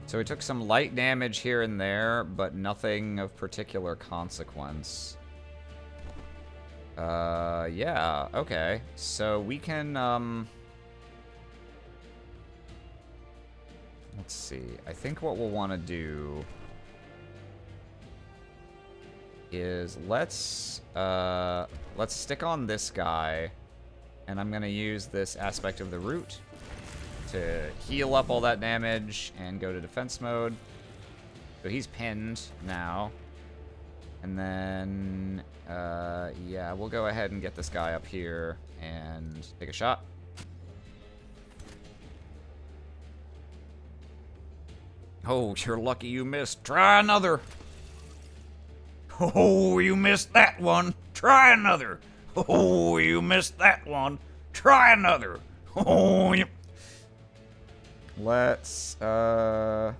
So we took some light damage here and there, but nothing of particular consequence. Yeah, okay. So we can, let's see. I think what we'll want to do is let's stick on this guy, and I'm gonna use this aspect of the root to heal up all that damage and go to defense mode. So he's pinned now. And then, yeah, we'll go ahead and get this guy up here and take a shot. Oh, you're lucky you missed. Try another. Oh, you missed that one. Try another. Oh, you missed that one. Try another. Oh, you... Let's, go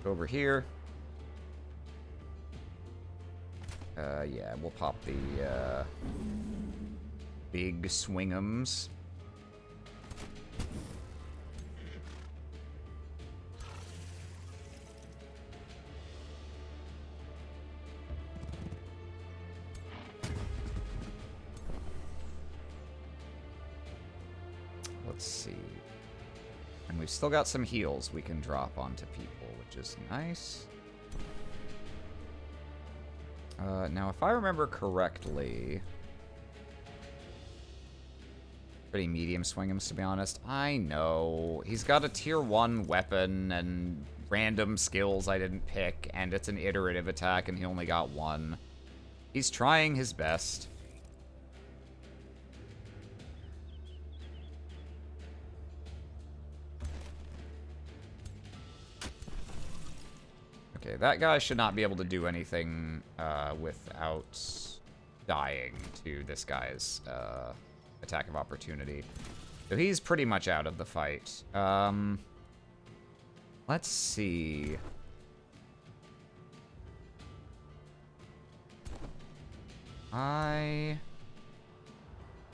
over here. Yeah, we'll pop the, big swing'ems. Let's see. And we've still got some heals we can drop onto people, which is nice. Now, if I remember correctly... Pretty medium swing'ems, to be honest. I know. He's got a tier 1 weapon and random skills I didn't pick, and it's an iterative attack, and he only got one. He's trying his best. Okay, that guy should not be able to do anything without dying to this guy's attack of opportunity. So he's pretty much out of the fight. Let's see. Do I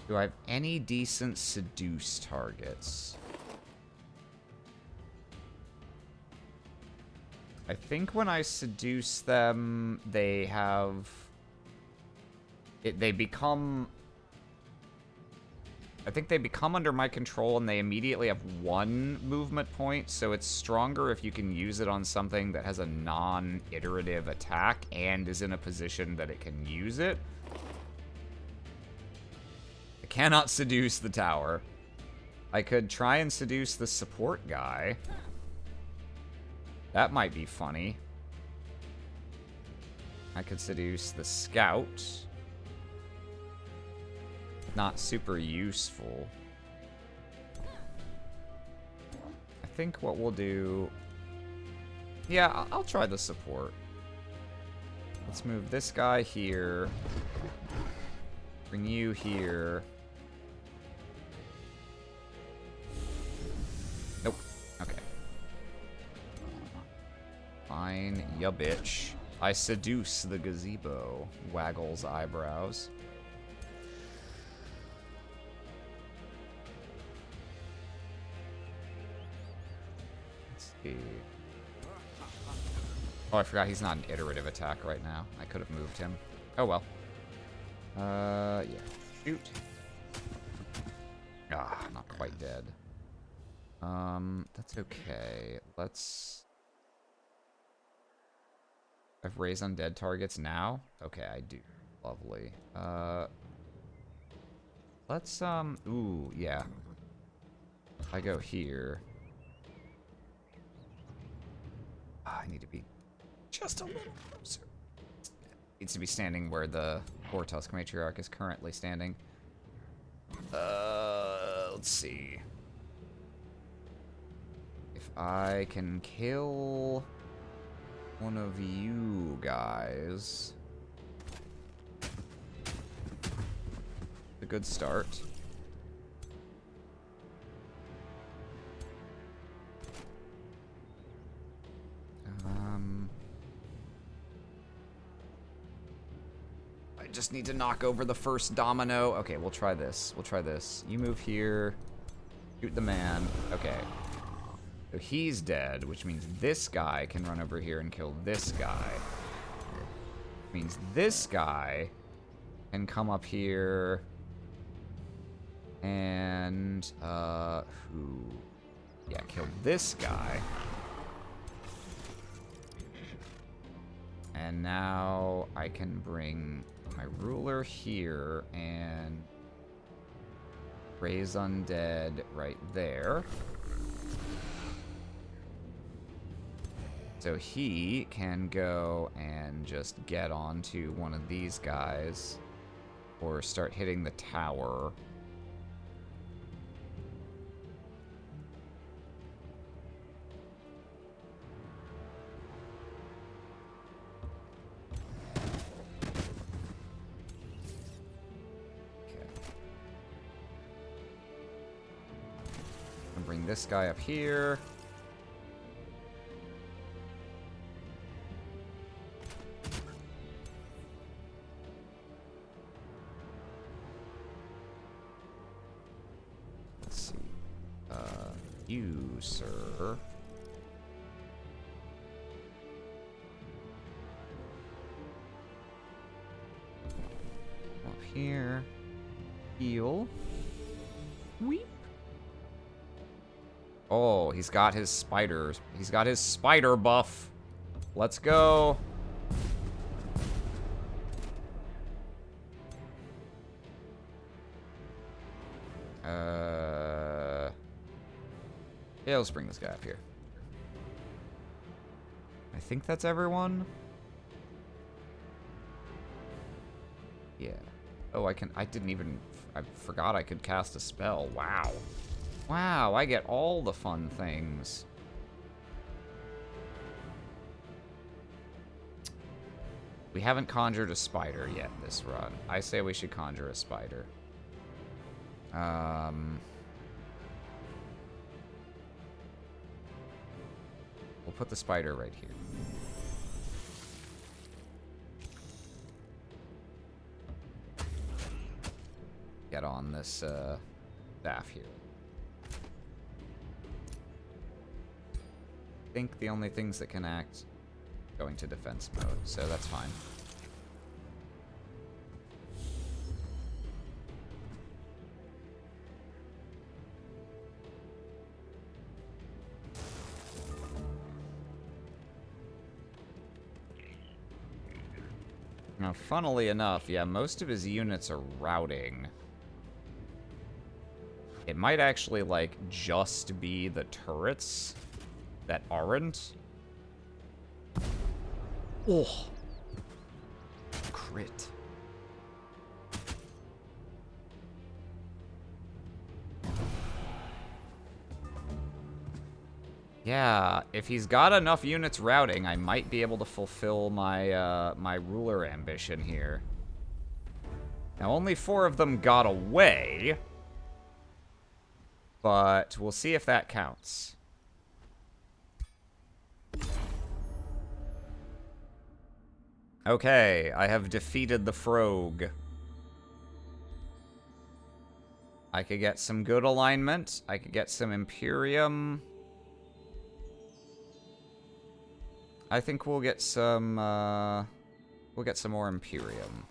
have any decent seduce targets? I think when I seduce them, they have... they become... I think they become under my control and they immediately have 1 movement point, so it's stronger if you can use it on something that has a non-iterative attack and is in a position that it can use it. I cannot seduce the tower. I could try and seduce the support guy. That might be funny. I could seduce the scout. Not super useful. I think what we'll do... Yeah, I'll try the support. Let's move this guy here. Bring you here. Nope. Okay. Fine, ya bitch. I seduce the gazebo. Waggles eyebrows. Let's see. Oh, I forgot he's not an iterative attack right now. I could have moved him. Oh well. Yeah. Shoot. Ah, not quite dead. That's okay. Let's... I've raised undead targets now? Okay, I do. Lovely. Let's, ooh, yeah. I go here. I need to be just a little closer. Needs to be standing where the Vortusk Matriarch is currently standing. Let's see. If I can kill one of you guys. A good start. I just need to knock over the first domino. Okay, we'll try this. We'll try this. You move here. Shoot the man. Okay. So he's dead, which means this guy can run over here and kill this guy. Means this guy can come up here and kill this guy. And now I can bring my ruler here and raise undead right there. So he can go and just get onto one of these guys or start hitting the tower. Bring this guy up here. Let's see. You, sir. Up here. Heal. Weep. Oh, he's got his spiders. He's got his spider buff. Let's go. Yeah, let's bring this guy up here. I think that's everyone. Yeah. Oh, I forgot I could cast a spell. Wow. Wow, I get all the fun things. We haven't conjured a spider yet this run. I say we should conjure a spider. We'll put the spider right here. Get on this staff here. I think the only things that can act going to defense mode, so that's fine. Now, funnily enough, yeah, most of his units are routing. It might actually, like, just be the turrets that aren't. Oh. Crit. Yeah, if he's got enough units routing, I might be able to fulfill my, my ruler ambition here. Now, only 4 of them got away, but we'll see if that counts. Okay, I have defeated the Frog. I could get some good alignment. I could get some Imperium. I think we'll get some more Imperium.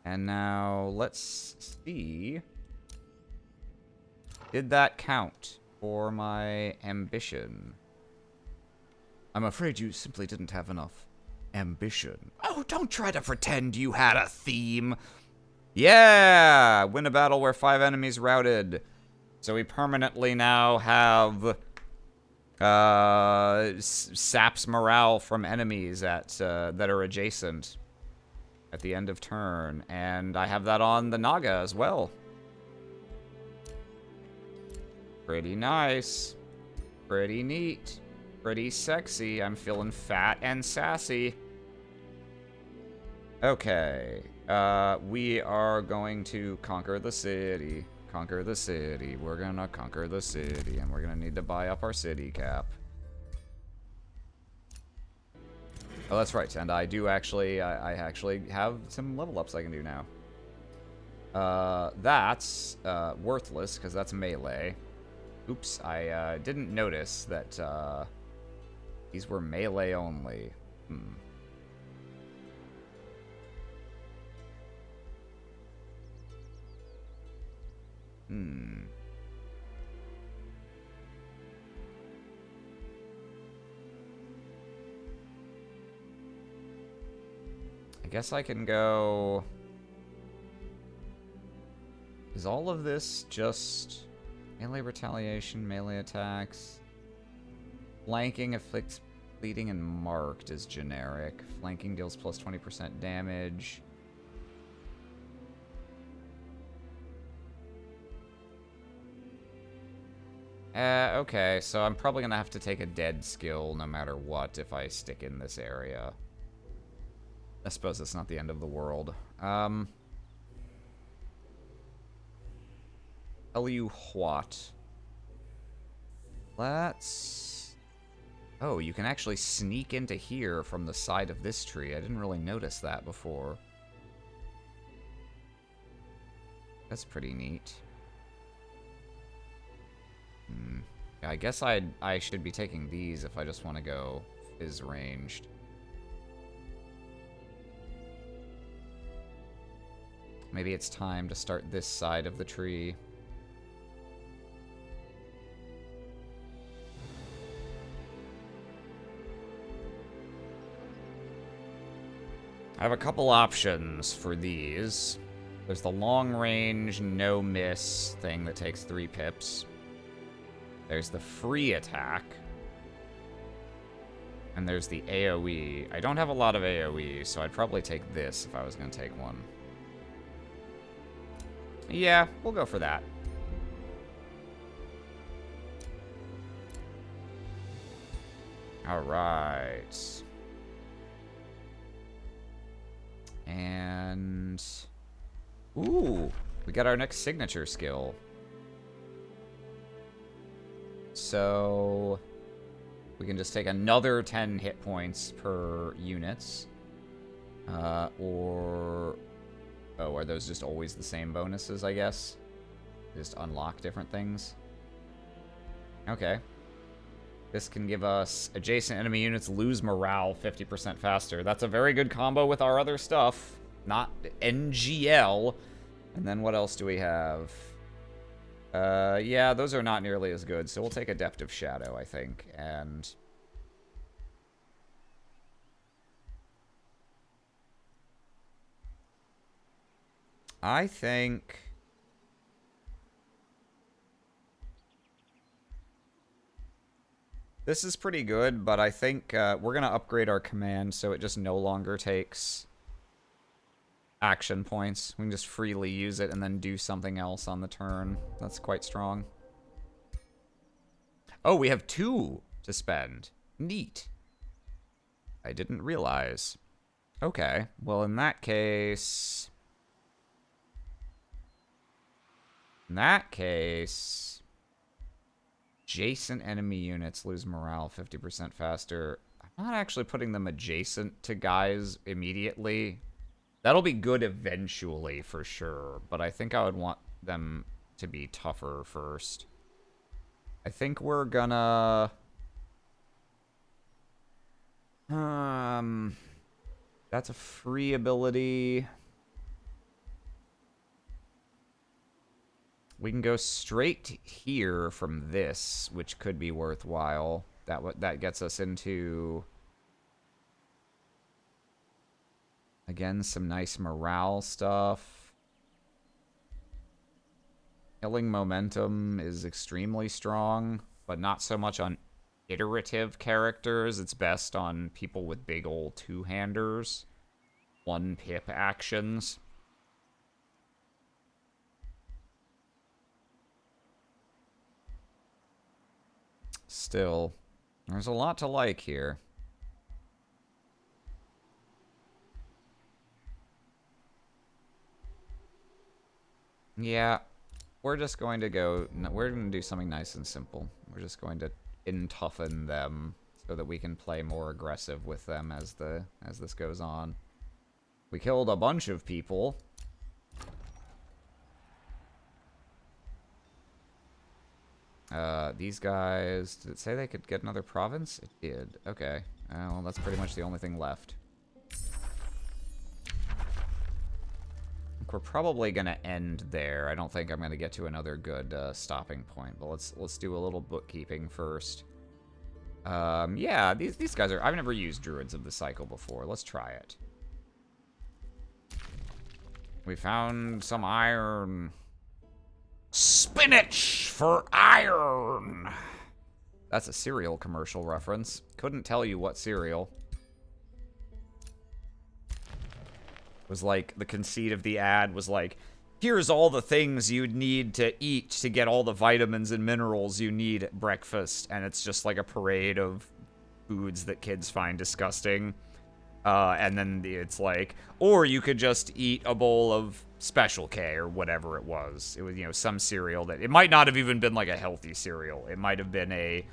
And now, let's see. Did that count for my ambition? I'm afraid you simply didn't have enough ambition. Oh, don't try to pretend you had a theme. Yeah! Win a battle where 5 enemies routed. So we permanently now have saps morale from enemies at that are adjacent at the end of turn. And I have that on the Naga as well. Pretty nice. Pretty neat. Pretty sexy. I'm feeling fat and sassy. Okay. We are going to conquer the city. Conquer the city. We're gonna conquer the city. And we're gonna need to buy up our city cap. Oh, that's right. And I do actually... I actually have some level ups I can do now. That's worthless, because that's melee. Oops, I didn't notice that these were melee only. I guess I can go... Is all of this just... Melee retaliation, melee attacks... Flanking afflicts bleeding and marked is generic. Flanking deals plus 20% damage. Okay, so I'm probably gonna have to take a dead skill no matter what if I stick in this area. I suppose it's not the end of the world. Tell you what. Let's... Oh, you can actually sneak into here from the side of this tree. I didn't really notice that before. That's pretty neat. Yeah, I guess I should be taking these if I just want to go fizz ranged. Maybe it's time to start this side of the tree. I have a couple options for these. There's the long range, no miss thing that takes 3 pips. There's the free attack. And there's the AoE. I don't have a lot of AoE, so I'd probably take this if I was going to take one. Yeah, we'll go for that. Alright. And... Ooh, we got our next signature skill. So... we can just take another 10 hit points per units. Or... Oh, are those just always the same bonuses, I guess? Just unlock different things? Okay. This can give us adjacent enemy units lose morale 50% faster. That's a very good combo with our other stuff. Not NGL. And then what else do we have? Yeah, those are not nearly as good, so we'll take Adeptive Shadow, I think. And... I think This is pretty good, but I think we're going to upgrade our command so it just no longer takes action points. We can just freely use it and then do something else on the turn. That's quite strong. Oh, we have 2 to spend. Neat. I didn't realize. Okay, well, in that case... adjacent enemy units lose morale 50% faster. I'm not actually putting them adjacent to guys immediately. That'll be good eventually, for sure, but I think I would want them to be tougher first. I think we're gonna... that's a free ability. We can go straight here from this, which could be worthwhile. That gets us into... again, some nice morale stuff. Killing momentum is extremely strong, but not so much on iterative characters. It's best on people with big old two-handers. 1 pip actions. Still, there's a lot to like here. Yeah, we're just going to go... we're going to do something nice and simple. We're just going to toughen them so that we can play more aggressive with them as this goes on. We killed a bunch of people. These guys... did it say they could get another province? It did. Okay. Well, that's pretty much the only thing left. We're probably gonna end there. I don't think I'm gonna get to another good stopping point, but let's do a little bookkeeping first. Yeah, these guys are... I've never used Druids of the Cycle before. Let's try it. We found some iron. Spinach for iron! That's a cereal commercial reference. Couldn't tell you what cereal. Was like, the conceit of the ad was like, here's all the things you'd need to eat to get all the vitamins and minerals you need at breakfast. And it's just like a parade of foods that kids find disgusting. And then it's like, or you could just eat a bowl of Special K or whatever it was. It was, you know, some cereal that... it might not have even been like a healthy cereal. It might have been a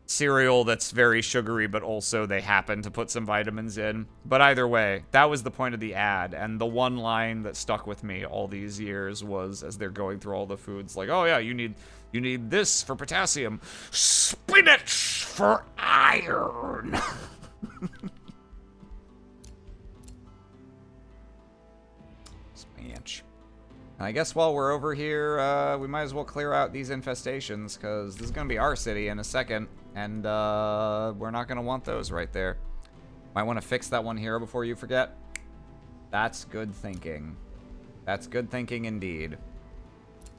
cereal that's very sugary, but also they happen to put some vitamins in. But either way, that was the point of the ad. And the one line that stuck with me all these years was, as they're going through all the foods, like, oh yeah, you need this for potassium. Spinach for iron! Spinach. I guess while we're over here, we might as well clear out these infestations, because this is going to be our city in a second, and we're not going to want those right there. Might want to fix that one hero before you forget. That's good thinking. That's good thinking indeed.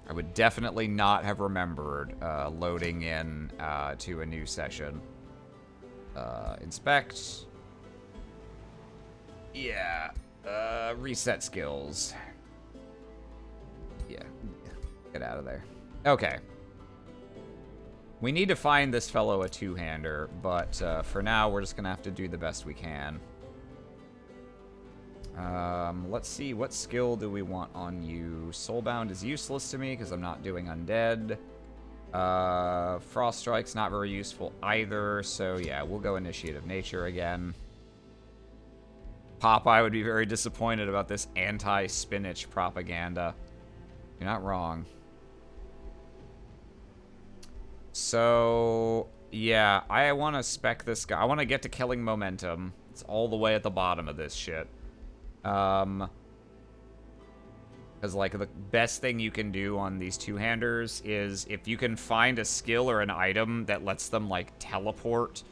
I would definitely not have remembered loading in to a new session. Inspect. Yeah. Reset skills. Yeah, get out of there. Okay. We need to find this fellow a two-hander, but for now, we're just going to have to do the best we can. Let's see, what skill do we want on you? Soulbound is useless to me because I'm not doing undead. Frost Strike's not very useful either, so yeah, we'll go Initiative Nature again. Popeye would be very disappointed about this anti-spinach propaganda. You're not wrong. So, yeah, I want to spec this guy. I want to get to killing momentum. It's all the way at the bottom of this shit. Because, like, the best thing you can do on these two-handers is if you can find a skill or an item that lets them, like, teleport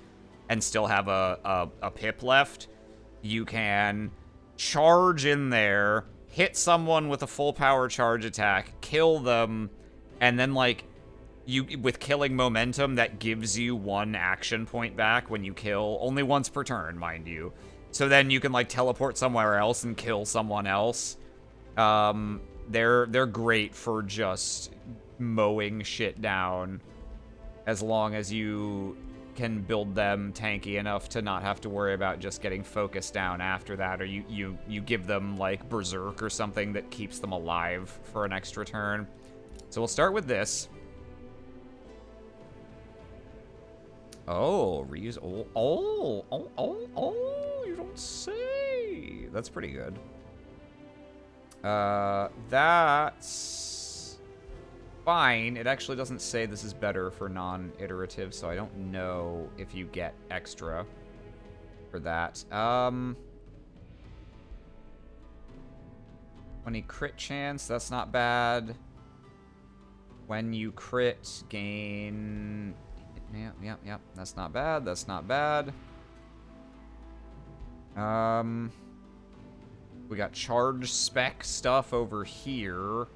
and still have a pip left, you can charge in there, hit someone with a full power charge attack, kill them, and then, like, with killing momentum, that gives you 1 action point back when you kill, only once per turn, mind you. So then you can like teleport somewhere else and kill someone else. They're great for just mowing shit down, as long as you can build them tanky enough to not have to worry about just getting focused down after that, or you give them like Berserk or something that keeps them alive for an extra turn. So we'll start with this. Oh, reuse. Oh, you don't say. That's pretty good. That's fine. It actually doesn't say this is better for non-iterative, so I don't know if you get extra for that. 20 crit chance, that's not bad. When you crit, gain... Yep. That's not bad. That's not bad. We got charge spec stuff over here.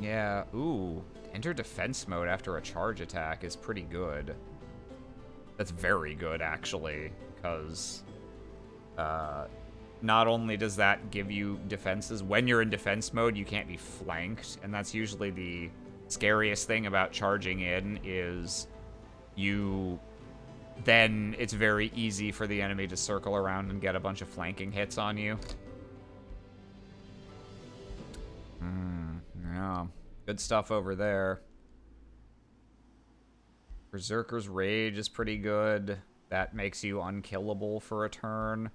Yeah. Ooh. Enter defense mode after a charge attack is pretty good. That's very good, actually, because not only does that give you defenses, when you're in defense mode, you can't be flanked, and that's usually the scariest thing about charging in, is then it's very easy for the enemy to circle around and get a bunch of flanking hits on you. Yeah. Good stuff over there. Berserker's Rage is pretty good. That makes you unkillable for a turn.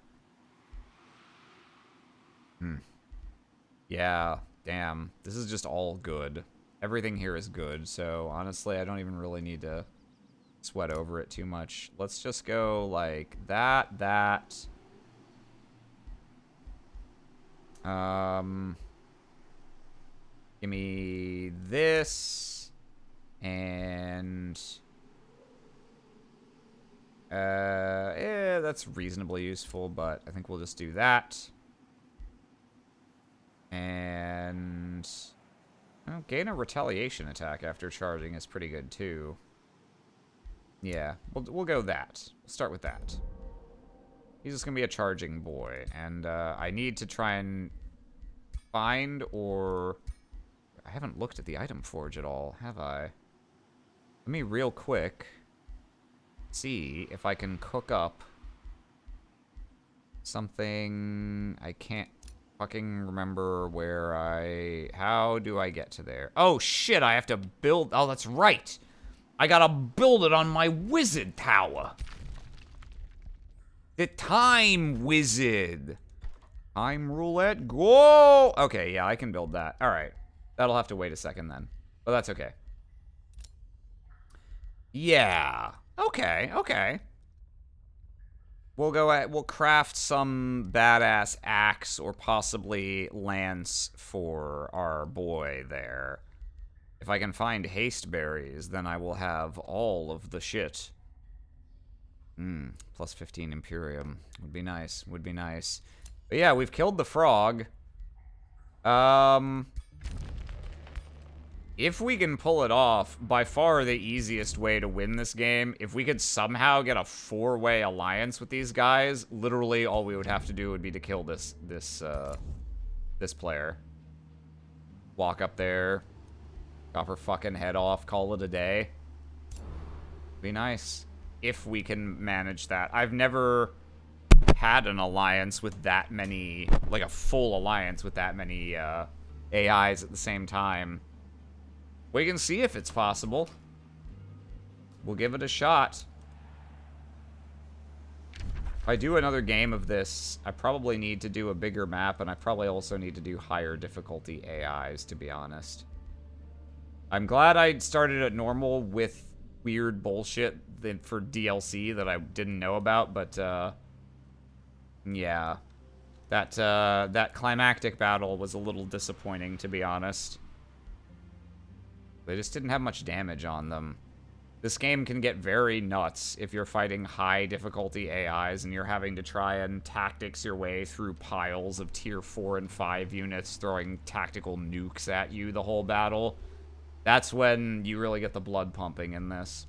Yeah, damn. This is just all good. Everything here is good, so honestly, I don't even really need to sweat over it too much. Let's just go like that. Give me this, and yeah, that's reasonably useful, but I think we'll just do that. And well, gain a retaliation attack after charging is pretty good too. Yeah, we'll go that. We'll start with that. He's just gonna be a charging boy, and I need to try and find, or I haven't looked at the item forge at all, have I? Let me real quick see if I can cook up something. I can't fucking remember where how do I get to there? Oh shit, I have to build, oh that's right. I gotta build it on my wizard tower. The time wizard. Time roulette, go! Okay, yeah, I can build that. Alright. That'll have to wait a second then. But that's okay. Yeah. Okay. We'll craft some badass axe or possibly lance for our boy there. If I can find haste berries, then I will have all of the shit. Plus 15 Imperium. Would be nice. But yeah, we've killed the frog. If we can pull it off, by far the easiest way to win this game, if we could somehow get a 4-way alliance with these guys, literally all we would have to do would be to kill this player. Walk up there, chop her fucking head off, call it a day. Be nice. If we can manage that. I've never had an alliance with that many, like a full alliance with that many AIs at the same time. We can see if it's possible. We'll give it a shot. If I do another game of this, I probably need to do a bigger map, and I probably also need to do higher difficulty AIs, to be honest. I'm glad I started at normal with weird bullshit for DLC that I didn't know about, but yeah. That climactic battle was a little disappointing, to be honest. They just didn't have much damage on them. This game can get very nuts if you're fighting high difficulty AIs and you're having to try and tactics your way through piles of tier 4 and 5 units throwing tactical nukes at you the whole battle. That's when you really get the blood pumping in this.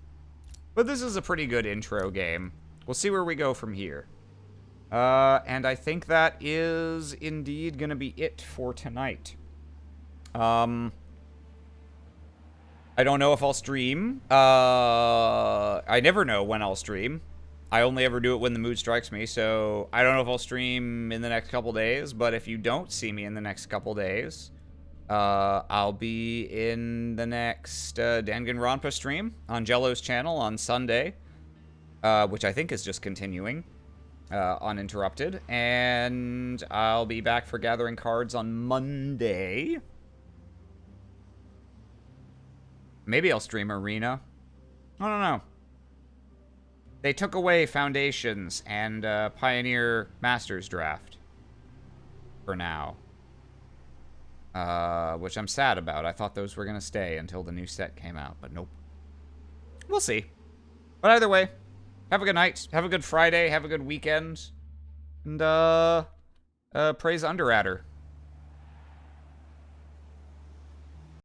But this is a pretty good intro game. We'll see where we go from here. And I think that is indeed going to be it for tonight. I don't know if I'll stream. I never know when I'll stream. I only ever do it when the mood strikes me, so I don't know if I'll stream in the next couple days, but if you don't see me in the next couple days, I'll be in the next Danganronpa stream on Jello's channel on Sunday, which I think is just continuing uninterrupted, and I'll be back for Gathering Cards on Monday. Maybe I'll stream Arena. I don't know. They took away Foundations and Pioneer Masters Draft. For now. Which I'm sad about. I thought those were going to stay until the new set came out, but nope. We'll see. But either way, have a good night. Have a good Friday. Have a good weekend. And, praise Underadder.